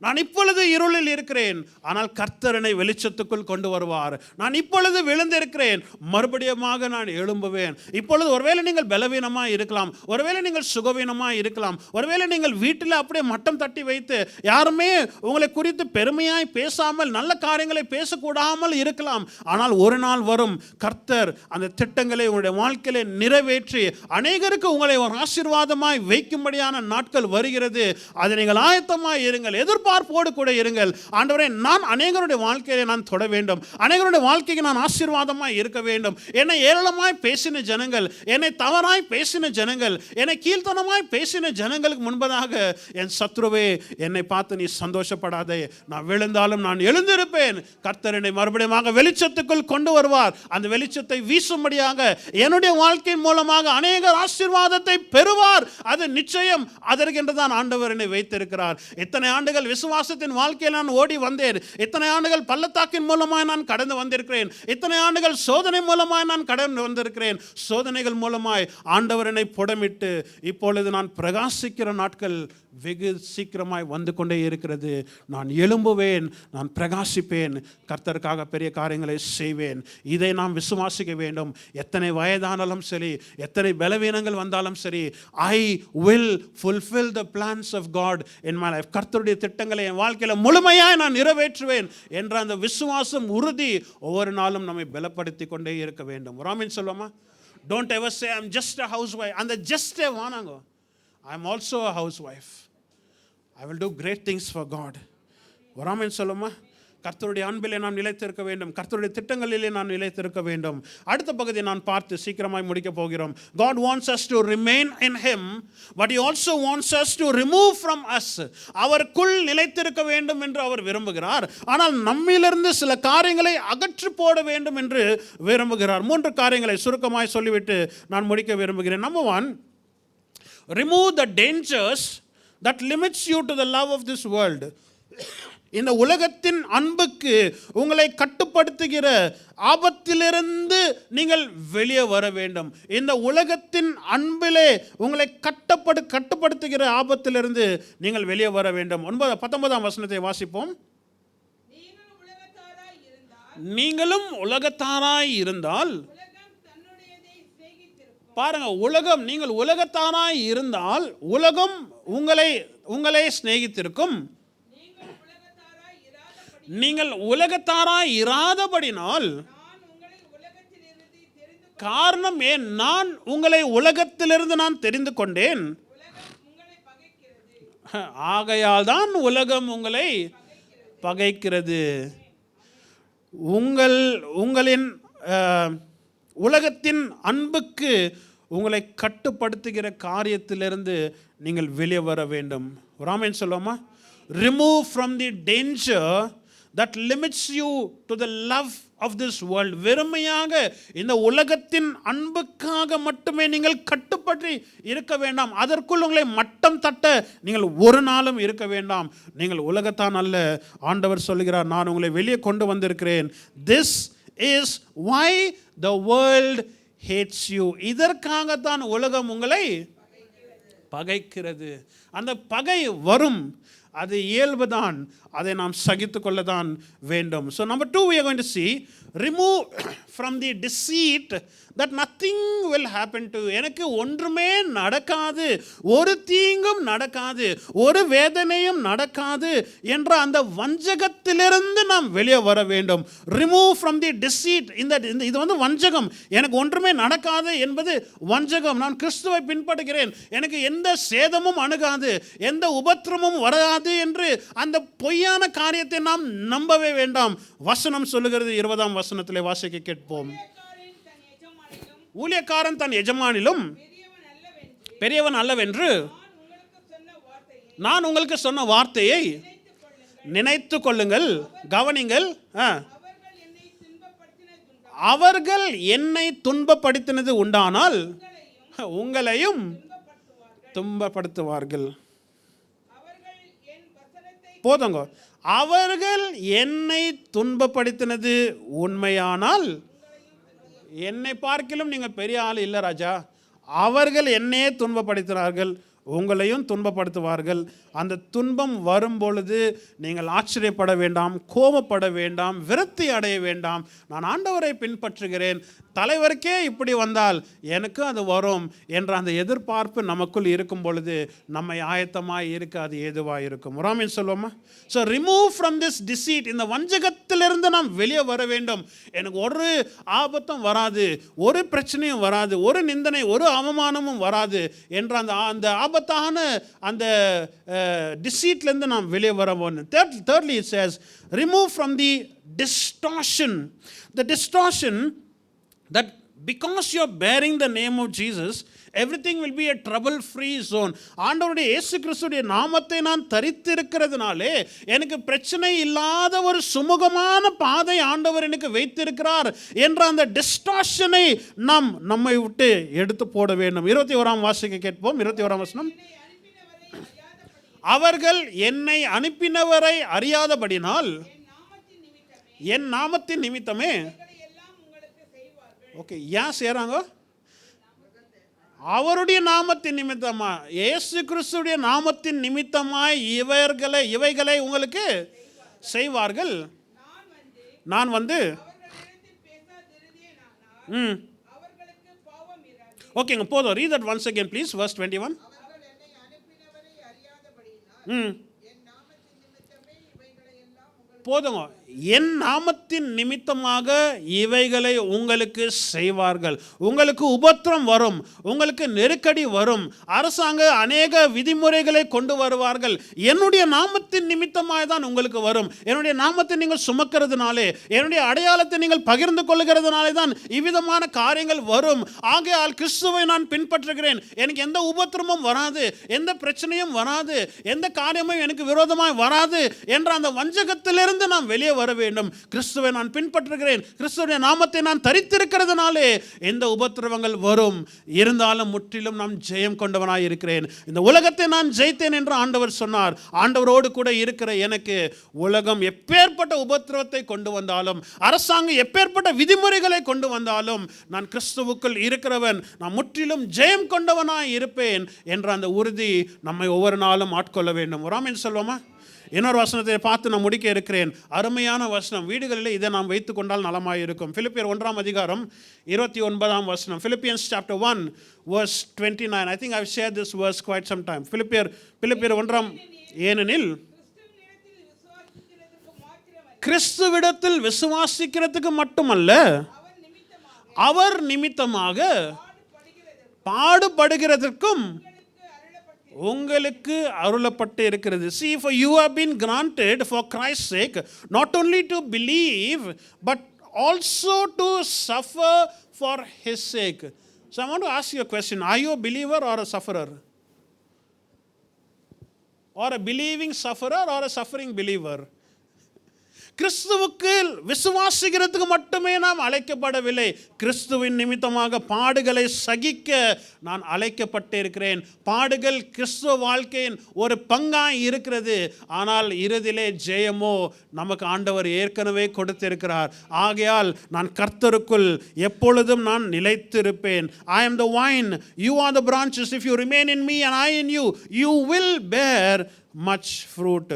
நான் இப்பொழுது இருளில் இருக்கிறேன், ஆனால் கர்த்தர் என்னை வெளிச்சத்துக்குள் கொண்டு வருவார். நான் இப்பொழுது விழுந்திருக்கிறேன், மறுபடியுமாக நான் எழும்புவேன். இப்பொழுது ஒருவேளை நீங்கள் பலவீனமாக இருக்கலாம், ஒருவேளை நீங்கள் சுகவீனமாக இருக்கலாம், ஒருவேளை நீங்கள் வீட்டில் அப்படியே மட்டம் தட்டி வைத்து யாருமே உங்களை குறித்து பெருமையாய் பேசாமல் நல்ல காரியங்களை பேசக்கூடாமல் இருக்கலாம். ஆனால் ஒரு நாள் வரும், கர்த்தர் அந்த திட்டங்களை உங்களுடைய வாழ்க்கையிலே நிறைவேற்றி அநேகருக்கு உங்களை ஒரு ஆசீர்வாதமாய் வைக்கும்படியான நாட்கள் வருகிறது. அதை நீங்கள் ஆயத்தமாய் இருங்கள், எதிர்பார்ப்போடு கூட இருங்கள். ஆண்டவரே, நான் அநேகருடைய வாழ்க்கையை நான் தொட வேண்டும், அநேகருடைய வாழ்க்கைக்கு நான் ஆசீர்வாதமாய் இருக்க வேண்டும். என்னை ஏளனமாய் பேசின ஜனங்கள், என்னை தவறாய் பேசின ஜனங்கள், என்னை கீழ்த்தனமாய் பேசின ஜனங்களுக்கு முன்பதாக என் சத்ருவே, என்னை பார்த்து நீ சந்தோஷப்படாதே, நான் விழுந்தாலும் நான் எழுந்திருப்பேன். கர்த்தர் என்னை மறுபடியும் வெளிச்சத்துக்குள் கொண்டு வருவார். அந்த வெளிச்சத்தை வீசும்படியாக என்னுடைய வாழ்க்கையின் மூலமாக அநேக ஆசீர்வாதத்தை பெறுவார். அது நிச்சயம். அதற்கென்று தான் ஆண்டவர் என்னை வைத்திருக்கிறார். எத்தனை ஆண்டுகள் விசுவாசத்தின் வாழ்க்கையில் நான் ஓடி வந்தேன், எத்தனை ஆண்டுகள் பள்ளத்தாக்கின் மூலமாய் நான் கடந்து வந்திருக்கிறேன், எத்தனை ஆண்டுகள் சோதனை மூலமாய் நான் கடந்து வந்திருக்கிறேன். சோதனைகள் மூலமாய் ஆண்டவர் என்னை புடமிட்டு இப்பொழுது நான் பிரகாசிக்கிற நாட்கள் வெகு சீக்கிரமாய் வந்து கொண்டே இருக்கிறது. நான் எழும்புவேன், நான் பிரகாசிப்பேன், கர்த்தருக்காக பெரிய காரியங்களை செய்வேன். இதை நாம் விசுவாசிக்க வேண்டும். எத்தனை வயதானாலும் சரி, எத்தனை பலவீனங்கள் வந்தாலும் சரி, I will fulfill the plans of God in my life. கர்த்தருடைய திட்டங்களை என் வாழ்க்கையில் முழுமையாய் நான் நிறைவேற்றுவேன் என்ற அந்த விசுவாசம், உறுதி ஒவ்வொரு நாளும் நம்மை பலப்படுத்தி கொண்டே இருக்க வேண்டும். ராமின் சொல்லுமா, don't ever say I'm just a housewife. அந்த just a வானாங்க, I'm also a housewife. I will do great things for God. ராமின் சொல்லுமா, கர்த்தருடைய அன்பிலே நாம் நிலைத்திருக்க வேண்டும், கர்த்தருடைய திட்டங்களிலே நாம் நிலைத்திருக்க வேண்டும். அடுத்த பகுதியை நான் பார்த்து சீக்கிரமாய் முடிக்க போகிறோம். God wants us to remain in him, but he also wants us to remove from us. அவருக்குள் நிலைத்திருக்க வேண்டும் என்று அவர் விரும்புகிறார், ஆனால் நம்மிலிருந்து சில காரியங்களை அகற்றி போட வேண்டும் என்று விரும்புகிறார். 3 காரியங்களை சுருக்கமாய் சொல்லிவிட்டு நான் முடிக்க விரும்புகிறேன். Number 1, remove the dangers that limits you to the love of this world. இந்த உலகத்தின் அன்புக்கு உங்களை கட்டுப்படுத்துகிற ஆபத்திலிருந்து நீங்கள் வெளியே வர வேண்டும். இந்த உலகத்தின் அன்பிலே உங்களை கட்டுப்படுத்துகிற ஆபத்திலிருந்து நீங்கள் வெளியே வர வேண்டும். 19ஆம் வசனத்தை வாசிப்போம். நீங்களும் உலகத்தாராய் இருந்தால், பாருங்க, உலகம், நீங்கள் உலகத்தாராய் இருந்தால் உலகம் உங்களை சிநேகித்திருக்கும். நீங்கள் உலகத்தாராய் இராதபடினால், காரணம் ஏன்? நான் உங்களை உலகத்திலிருந்து நான் தெரிந்து கொண்டேன், ஆகையால் தான் உலகம் உங்களை பகைக்கிறது. உங்களின் உலகத்தின் அன்புக்கு உங்களை கட்டுப்படுத்துகிற காரியத்திலிருந்து நீங்கள் வெளியே வர வேண்டும். ராமன் சொல்லுமா, remove from the danger that limits you to the love of this world. வெறுமையாக இந்த உலகத்தின் அன்புக்காக மட்டுமே நீங்கள் கட்டுப்பட்டு இருக்க வேண்டாம். அதற்குள் உங்களை மட்டம் தட்ட நீங்கள் ஒரு நாளும் இருக்க வேண்டாம். நீங்கள் உலகத்தான் அல்ல. ஆண்டவர் சொல்கிறார், நான் உங்களை வெளியே கொண்டு வந்திருக்கிறேன். This is why the world hates you. இதற்காகத்தான் உலகம் உங்களை பகைக்கிறது. அந்த பகை வரும், அது இயல்புதான், அதை நாம் சகித்து கொள்ளதான் வேண்டும். So number 2, we are going to see, remove from the deceit that nothing will happen to you. எனக்கு ஒன்றுமே நடக்காது, ஒரு தீங்கும் நடக்காது, ஒரு வேதனையும் நடக்காது என்ற அந்த வஞ்சகத்திலிருந்து நாம் வெளியே வர வேண்டும். remove from the deceit. இது வந்து வஞ்சகம். எனக்கு ஒன்றுமே நடக்காது என்பது வஞ்சகம். நான் கிறிஸ்துவை பின்பற்றுகிறேன், எனக்கு எந்த சேதமும் அணுகாது, எந்த உபத்திரமும் வராது என்று அந்த பொய்யான காரியத்தை நாம் நம்பவே வேண்டாம். வசனம் சொல்லுகிறது, 20ஆம் வசனத்திலே வாசிக்க கேட்போம். ஊழியக்காரன் தன் எஜமானிலும் பெரியவன் அல்லவென்று நான் உங்களுக்கு சொன்ன வார்த்தையை நினைத்து கொள்ளுங்கள். கவனிங்கள், அவர்கள் என்னை துன்பப்படுத்தினது உண்டானால் உங்களையும் துன்பப்படுத்துவார்கள். போதுங்க, அவர்கள் என்னை துன்பப்படுத்தினது உண்மையானால், என்னை பார்க்கிலும் நீங்கள் பெரிய ஆள் இல்லை ராஜா, அவர்கள் என்னையே துன்பப்படுத்தினார்கள், உங்களையும் துன்பப்படுத்துவார்கள். அந்த துன்பம் வரும் பொழுது நீங்கள் ஆச்சரியப்பட வேண்டாம், கோபப்பட வேண்டாம், விரக்தி அடைய வேண்டாம். நான் ஆண்டவரை பின்பற்றுகிறேன், தலைவருக்கே இப்படி வந்தால் எனக்கும் அது வரும் என்ற அந்த எதிர்பார்ப்பு நமக்குள் இருக்கும் பொழுது நம்மை ஆயத்தமாய் இருக்க அது ஏதுவாக இருக்கும். ராமன் சொல்லுவோமா? So remove from this deceit. இந்த வஞ்சகத்திலிருந்து நாம் வெளியே வர வேண்டும். எனக்கு ஒரு ஆபத்தும் வராது, ஒரு பிரச்சனையும் வராது, ஒரு நிந்தனை, ஒரு அவமானமும் வராது என்ற அந்த ஆபத்தான அந்த டிசீட்லேருந்து நாம் வெளியே வர வேண்டும். Thirdly it says, remove from the distortion. The distortion that because you are bearing the name of Jesus, everything will be a trouble free zone. ஆண்டவருடைய இயேசு கிறிஸ்துடைய நாமத்தை நான் தரித்திருக்கிறதுனாலே எனக்கு பிரச்சனை இல்லாத ஒரு சுமூகமான பாதை ஆண்டவர் எனக்கு வைத்திருக்கிறார் என்ற அந்த டிஸ்டார்ஷனை நம்மை விட்டு எடுத்து போட வேண்டும். 21ஆம் வாசிக்க கேட்போம். 21ஆம் வசனம். அவர்கள் என்னை அனுப்பினவரை அறியாதபடினால் என் நாமத்தின் நிமித்தமே. ஓகே, ஏன் செய்கிறாங்க? அவருடைய நாமத்தின் நிமித்தமா, இயேசு கிறிஸ்துடைய நாமத்தின் நிமித்தமாய் இவைகளை உங்களுக்கு செய்வார்கள். நான் வந்து ஓகேங்க, போதும். Read that once again please, verse 21. போதுங்க. என் நாமத்தின் நிமித்தமாக இவைகளை உங்களுக்கு செய்வார்கள். உங்களுக்கு உபத்திரம் வரும், உங்களுக்கு நெருக்கடி வரும், அரசாங்க அநேக விதிமுறைகளை கொண்டு வருவார்கள். என்னுடைய நாமத்தின் நிமித்தமாக தான் உங்களுக்கு வரும். என்னுடைய நாமத்தை நீங்கள் சுமக்கிறதுனாலே, என்னுடைய அடையாளத்தை நீங்கள் பகிர்ந்து கொள்ளுகிறதுனாலே தான் இவ்விதமான காரியங்கள் வரும். ஆகையால் கிறிஸ்துவை நான் பின்பற்றுகிறேன், எனக்கு எந்த உபத்திரமும் வராது, எந்த பிரச்சனையும் வராது, எந்த காரியமும் எனக்கு விரோதமாய் வராது என்ற அந்த வஞ்சகத்திலிருந்து நாம் வெளியே வர வேண்டும். கிறிஸ்துவை நான் பின்பற்றுகிறேன், கிறிஸ்துவின் நாமத்தை நான் தரித்திருக்கிறதுனாலே எந்த உபத்திரவங்கள் வரும், இருந்தாலும் முற்றிலும் நான் ஜெயம் கொண்டவனாய் இருக்கிறேன். இந்த உலகத்தை நான் ஜெயித்தேன் என்று ஆண்டவர் சொன்னார். ஆண்டவரோடு கூட இருக்கிற எனக்கு உலகம் எப்பேற்பட்ட உபத்திரவத்தை கொண்டு வந்தாலும், அரசாங்கம் எப்பேற்பட்ட விதிமுறைகளை கொண்டு வந்தாலும், நான் கிறிஸ்துவுக்குள் இருக்கிறவன், நான் முற்றிலும் ஜெயம் கொண்டவனாய் இருப்பேன் என்ற அந்த உறுதி நம்மை ஒவ்வொரு நாளும் ஆட்கொள்ள வேண்டும். ஒரு ஆமென் சொல்வோமா? இன்னொரு வசனத்தை பார்த்து நான் முடிக்க இருக்கிறேன். அருமையான வசனம், வீடுகளில் இதை நாம் வைத்து கொண்டால் நலமாக இருக்கும். பிலிப்பியர் 1ஆம் அதிகாரம் 29ஆம் வசனம். Philippians chapter 1 verse 29. I think I've shared this verse quite some time. பிலிப்பியர் 1ஆம். ஏனெனில் கிறிஸ்துவிடத்தில் விசுவாசிக்கிறதுக்கு மட்டுமல்ல, அவர் நிமித்தமாக பாடுபடுகிறதற்கும் உங்களுக்கு அருளப்பட்டு இருக்கிறது. See, for you have been granted for Christ's sake not only to believe but also to suffer for his sake. So I want to ask you a question. Are you a believer or a sufferer? Or a believing sufferer or a suffering believer? கிறிஸ்துவுக்கு விசுவாசிக்கிறதுக்கு மட்டுமே நாம் அழைக்கப்படவில்லை, கிறிஸ்துவின் நிமித்தமாக பாடுகளை சகிக்க நான் அழைக்கப்பட்டு இருக்கிறேன். பாடுகள் கிறிஸ்துவ வாழ்க்கையின் ஒரு பங்காய் இருக்கிறது. ஆனால் இறுதியிலே ஜெயமோ நமக்கு ஆண்டவர் ஏற்கனவே கொடுத்திருக்கிறார். ஆகையால் நான் கர்த்தருக்குள் எப்பொழுதும் நான் நிலைத்திருப்பேன். I am the vine, you are the branches. If you remain in me and I in you, you will bear much fruit.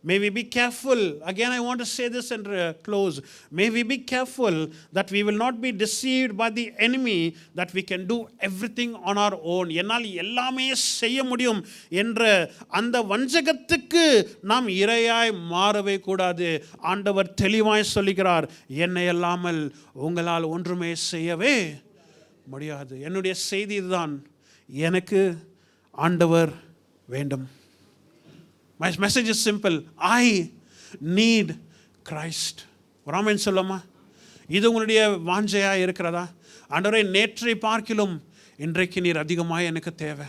May we be careful. Again, I want to say this and close. May we be careful that we will not be deceived by the enemy that we can do everything on our own. என்னால் எல்லாமே செய்ய முடியும் என்ற அந்த வஞ்சகத்துக்கு நாம் இரையாய் மாறவே கூடாது. ஆண்டவர் தெளிவாய் சொல்லுகிறார், என்னை அல்லாமல் உங்களால் ஒன்றுமே செய்யவே முடியாது. என்னுடைய செய்தி இதுதான், எனக்கு ஆண்டவர் வேண்டும். My message is simple. I need Christ. ஒரு ஆமென் சொல்லுமா? இது உங்களுடைய வாஞ்சையாக இருக்கிறதா? ஆண்டவரே, நேற்றை பார்க்கிலும் இன்றைக்கு நீர் அதிகமாக எனக்கு தேவை,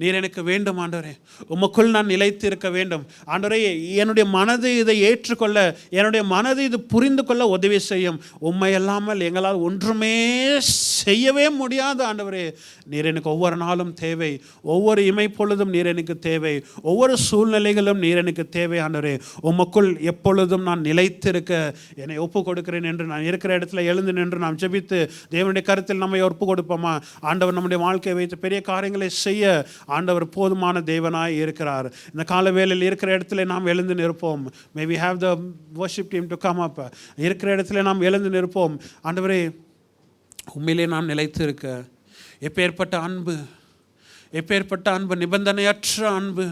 நீர் எனக்கு வேண்டும் ஆண்டவரே, உமக்குள் நான் நிலைத்து இருக்க வேண்டும் ஆண்டவரே. என்னுடைய மனது இதை ஏற்றுக்கொள்ள, என்னுடைய மனது இது புரிந்து கொள்ள உதவி செய்யும். உம்மை இல்லாமல் எங்களால் ஒன்றுமே செய்யவே முடியாது ஆண்டவரே. நீர் எனக்கு ஒவ்வொரு நாளும் தேவை, ஒவ்வொரு இமைப்பொழுதும் நீர் எனக்கு தேவை, ஒவ்வொரு சூழ்நிலைகளும் நீர் எனக்கு தேவை ஆண்டவரே. உமக்குள் எப்பொழுதும் நான் நிலைத்திருக்க என்னை ஒப்பு கொடுக்கிறேன் என்று நான் இருக்கிற இடத்துல எழுந்து நின்று நாம் ஜெபித்து தேவனுடைய கருத்தில் நம்மை ஒப்பு கொடுப்போமா? ஆண்டவர் நம்முடைய வாழ்க்கையை வைத்து பெரிய காரியங்களை செய்ய ஆண்டவர் போதுமான தேவனாய் இருக்கிறார். இந்த கால வேளையில் இருக்கிற இடத்துல நாம் எழுந்து நிற்போம். May we have the worship team to come up. இருக்கிற இடத்துல நாம் எழுந்து நிற்போம். ஆண்டவரே, உண்மையிலே நான் நிலைத்து இருக்க எப்பேற்பட்ட அன்பு, எப்பேற்பட்ட அன்பு, நிபந்தனையற்ற அன்பு,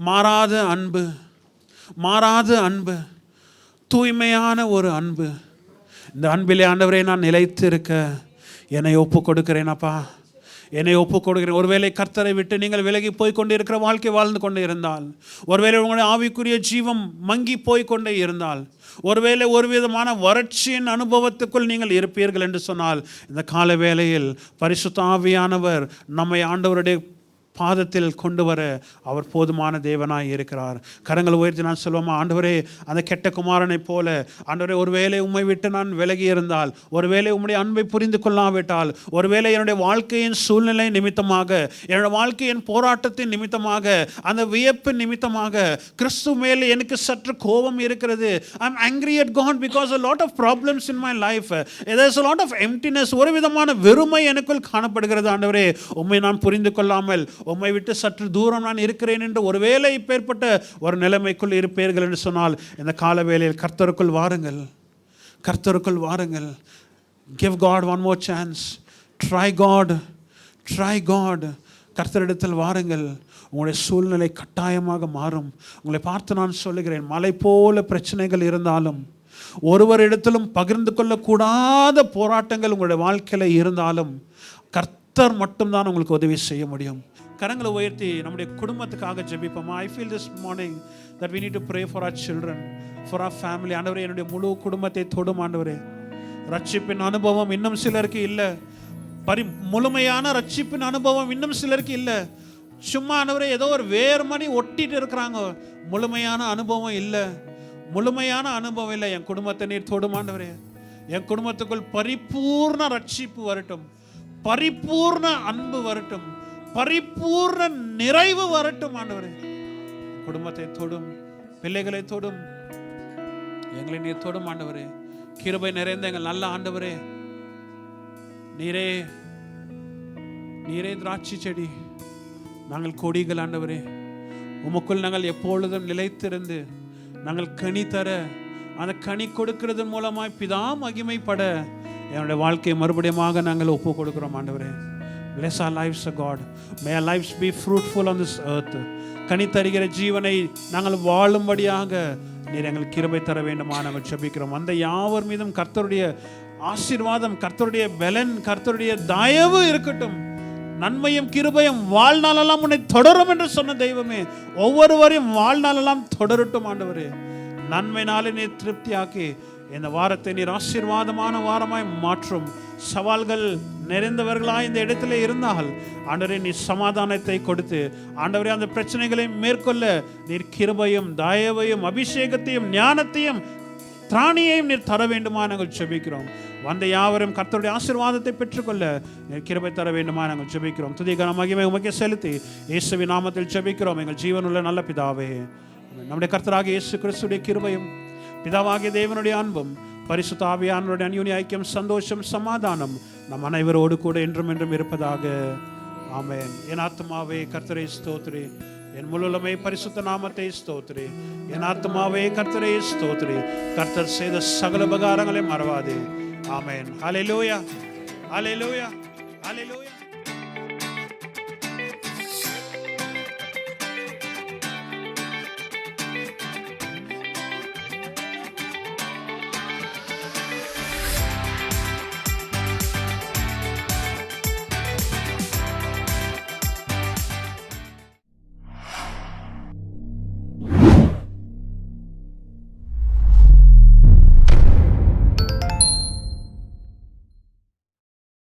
மாறாத அன்பு, மாறாத அன்பு, தூய்மையான ஒரு அன்பு. இந்த அன்பிலே ஆண்டவரே நான் நிலைத்து இருக்க என்னை ஒப்பு கொடுக்கிறேன் அப்பா, என்னை ஒப்பு கொடுக்கிறேன். ஒருவேளை கர்த்தரை விட்டு நீங்கள் விலகி போய் கொண்டு இருக்கிற வாழ்க்கை வாழ்ந்து கொண்டே இருந்தால், ஒருவேளை உங்களுடைய ஆவிக்குரிய ஜீவம் மங்கி போய் கொண்டே இருந்தால், ஒருவேளை ஒரு விதமான வறட்சியின் அனுபவத்துக்குள் நீங்கள் இருப்பீர்கள் என்று சொன்னால், இந்த கால வேளையில் பரிசுத்த ஆவியானவர் நம்மை ஆண்டவருடைய பாதத்தில் கொண்டு வர அவர் போதுமான தேவனாய் இருக்கிறார். கரங்களை உயர்த்தி நான் சொல்லுவோமா, ஆண்டவரே, அந்த கெட்ட குமாரனைப் போல ஆண்டவரே, ஒருவேளை உம்மை விட்டு நான் விலகி இருந்தால், ஒருவேளை உம்முடைய அன்பை புரிந்து கொள்ளாவிட்டால், ஒருவேளை என்னுடைய வாழ்க்கையின் சூழ்நிலை நிமித்தமாக, என்னுடைய வாழ்க்கையின் போராட்டத்தின் நிமித்தமாக, அந்த வியப்பு நிமித்தமாக கிறிஸ்து மேலே எனக்கு சற்று கோபம் இருக்கிறது. I am angry at God because a lot of problems in my life. There is a lot of emptiness. ஒரு விதமான வெறுமை எனக்குள் காணப்படுகிறது. ஆண்டவரே, உம்மை நான் புரிந்து கொள்ளாமல் உம்மை விட்டு சற்று தூரம் நான் இருக்கிறேன் என்று ஒருவேளை இப்பேற்பட்ட ஒரு நிலைமைக்குள் இருப்பீர்கள் என்று சொன்னால், இந்த கால வேளையில் கர்த்தருக்குள் வாருங்கள், கர்த்தருக்குள் வாருங்கள். Give God one more chance. Try God. Try God. கர்த்தரிடத்தில் வாருங்கள். உங்களுடைய சூழ்நிலை கட்டாயமாக மாறும். உங்களை பார்த்து நான் சொல்லுகிறேன், மலை போல பிரச்சனைகள் இருந்தாலும், ஒருவரிடத்திலும் பகிர்ந்து கொள்ளக்கூடாத போராட்டங்கள் உங்களுடைய வாழ்க்கையில் இருந்தாலும், கர்த்தர் மட்டும்தான் உங்களுக்கு உதவி செய்ய முடியும். கரங்களை உயர்த்தி நம்முடைய குடும்பத்துக்காக ஜெபிப்போமா. I feel this morning that we need to pray for our children, for our family. ஆண்டவரே, என்னுடைய முழு குடும்பத்தை தொடும் ஆண்டவரே. ரட்சிப்பின் அனுபவம் இன்னும் சிலருக்கு இல்லை. முழுமையான ரட்சிப்பின் அனுபவம் இன்னும் சிலருக்கு இல்லை. சும்மா ஆண்டவரே ஏதோ ஒரு வேறு மணி ஒட்டிட்டு இருக்கிறாங்க. முழுமையான அனுபவம் இல்லை, முழுமையான அனுபவம் இல்லை. என் குடும்பத்தை நீர் தொடும் ஆண்டவரே. என் குடும்பத்துக்குள் பரிபூர்ண ரட்சிப்பு வரட்டும், பரிபூர்ண அன்பு வரட்டும், பரிபூர்ண நிறைவு வரட்டும் ஆண்டவரே. குடும்பத்தை தொடும், பிள்ளைகளை தொடும், எங்களை நீர் தொடும் ஆண்டவரே. கிருபை நிறைந்த எங்கள் நல்ல ஆண்டவரே, நீரே நீரே திராட்சை செடி, நாங்கள் கொடிகள் ஆண்டவரே. உமக்குள் நாங்கள் எப்பொழுதும் நிலைத்திருந்து நாங்கள் கனி தர, அந்த கனி கொடுக்கிறது மூலமாய் பிதா மகிமைப்பட என்னுடைய வாழ்க்கையை மறுபடியும் நாங்கள் ஒப்பு கொடுக்கிறோம் ஆண்டவரே. Bless our lives, O God. May our lives be fruitful on this earth. கனி தருகிற ஜீவனை நாங்கள் வாழும்படியாக நீர் எங்களுக்கு கிருபை தர வேண்டுமா நாங்கள் ஜெபிக்கிறோம். அந்த யாவர் மீதும் கர்த்தருடைய ஆசீர்வாதம், கர்த்தருடைய பலன், கர்த்தருடைய தயவு இருக்கட்டும். நன்மையும் கிருபையும் வாழ்நாளெல்லாம் உன்னை தொடரும் என்று சொன்ன தெய்வமே, ஒவ்வொருவரையும் வாழ்நாளெல்லாம் தொடரட்டும் ஆண்டவரே. நன்மைனாலே நீர் திருப்தியாக்கி இந்த வாரத்தை நீர் ஆசீர்வாதமான வாரமாய் மாற்றும். சவால்கள் நிறைந்தவர்களாக இந்த இடத்துல இருந்தால் ஆண்டவரே, நீ சமாதானத்தை கொடுத்து ஆண்டவரே அந்த பிரச்சனைகளை மேற்கொள்ள நீர் கிருபையும் தயவையும் அபிஷேகத்தையும் ஞானத்தையும் திராணியையும் நீர் தர வேண்டுமா நாங்கள் ஜெபிக்கிறோம். வந்த யாவரும் கர்த்தருடைய ஆசீர்வாதத்தை பெற்றுக்கொள்ள நீர் கிருபை தர வேண்டுமா நாங்கள் ஜெபிக்கிறோம். துதி கன மகிமை உமக்கே செலுத்தி இயேசுவின் நாமத்தில் ஜெபிக்கிறோம் எங்கள் ஜீவனுள்ள நல்ல பிதாவே. நம்முடைய கர்த்தராகிய இயேசு கிறிஸ்துவின் கிருபையும் பிதாவாகிய தேவனுடைய அன்பும் பரிசுத்த ஆவியானவருடைய அன்யோன்ய ஐக்கியம், சந்தோஷம், சமாதானம் நம் அனைவரோடு கூட என்றும் என்றும் இருப்பதாக. ஆமென். என் ஆத்துமாவே கர்த்தரை ஸ்தோத்திரி, என் முழுமை பரிசுத்த நாமத்தை ஸ்தோத்திரி. என் ஆத்துமாவே கர்த்தரை ஸ்தோத்திரி, கர்த்தர் செய்த சகல உபகாரங்களை மறவாதே. ஆமென். ஹல்லேலூயா, ஹல்லேலூயா, ஹல்லேலூயா.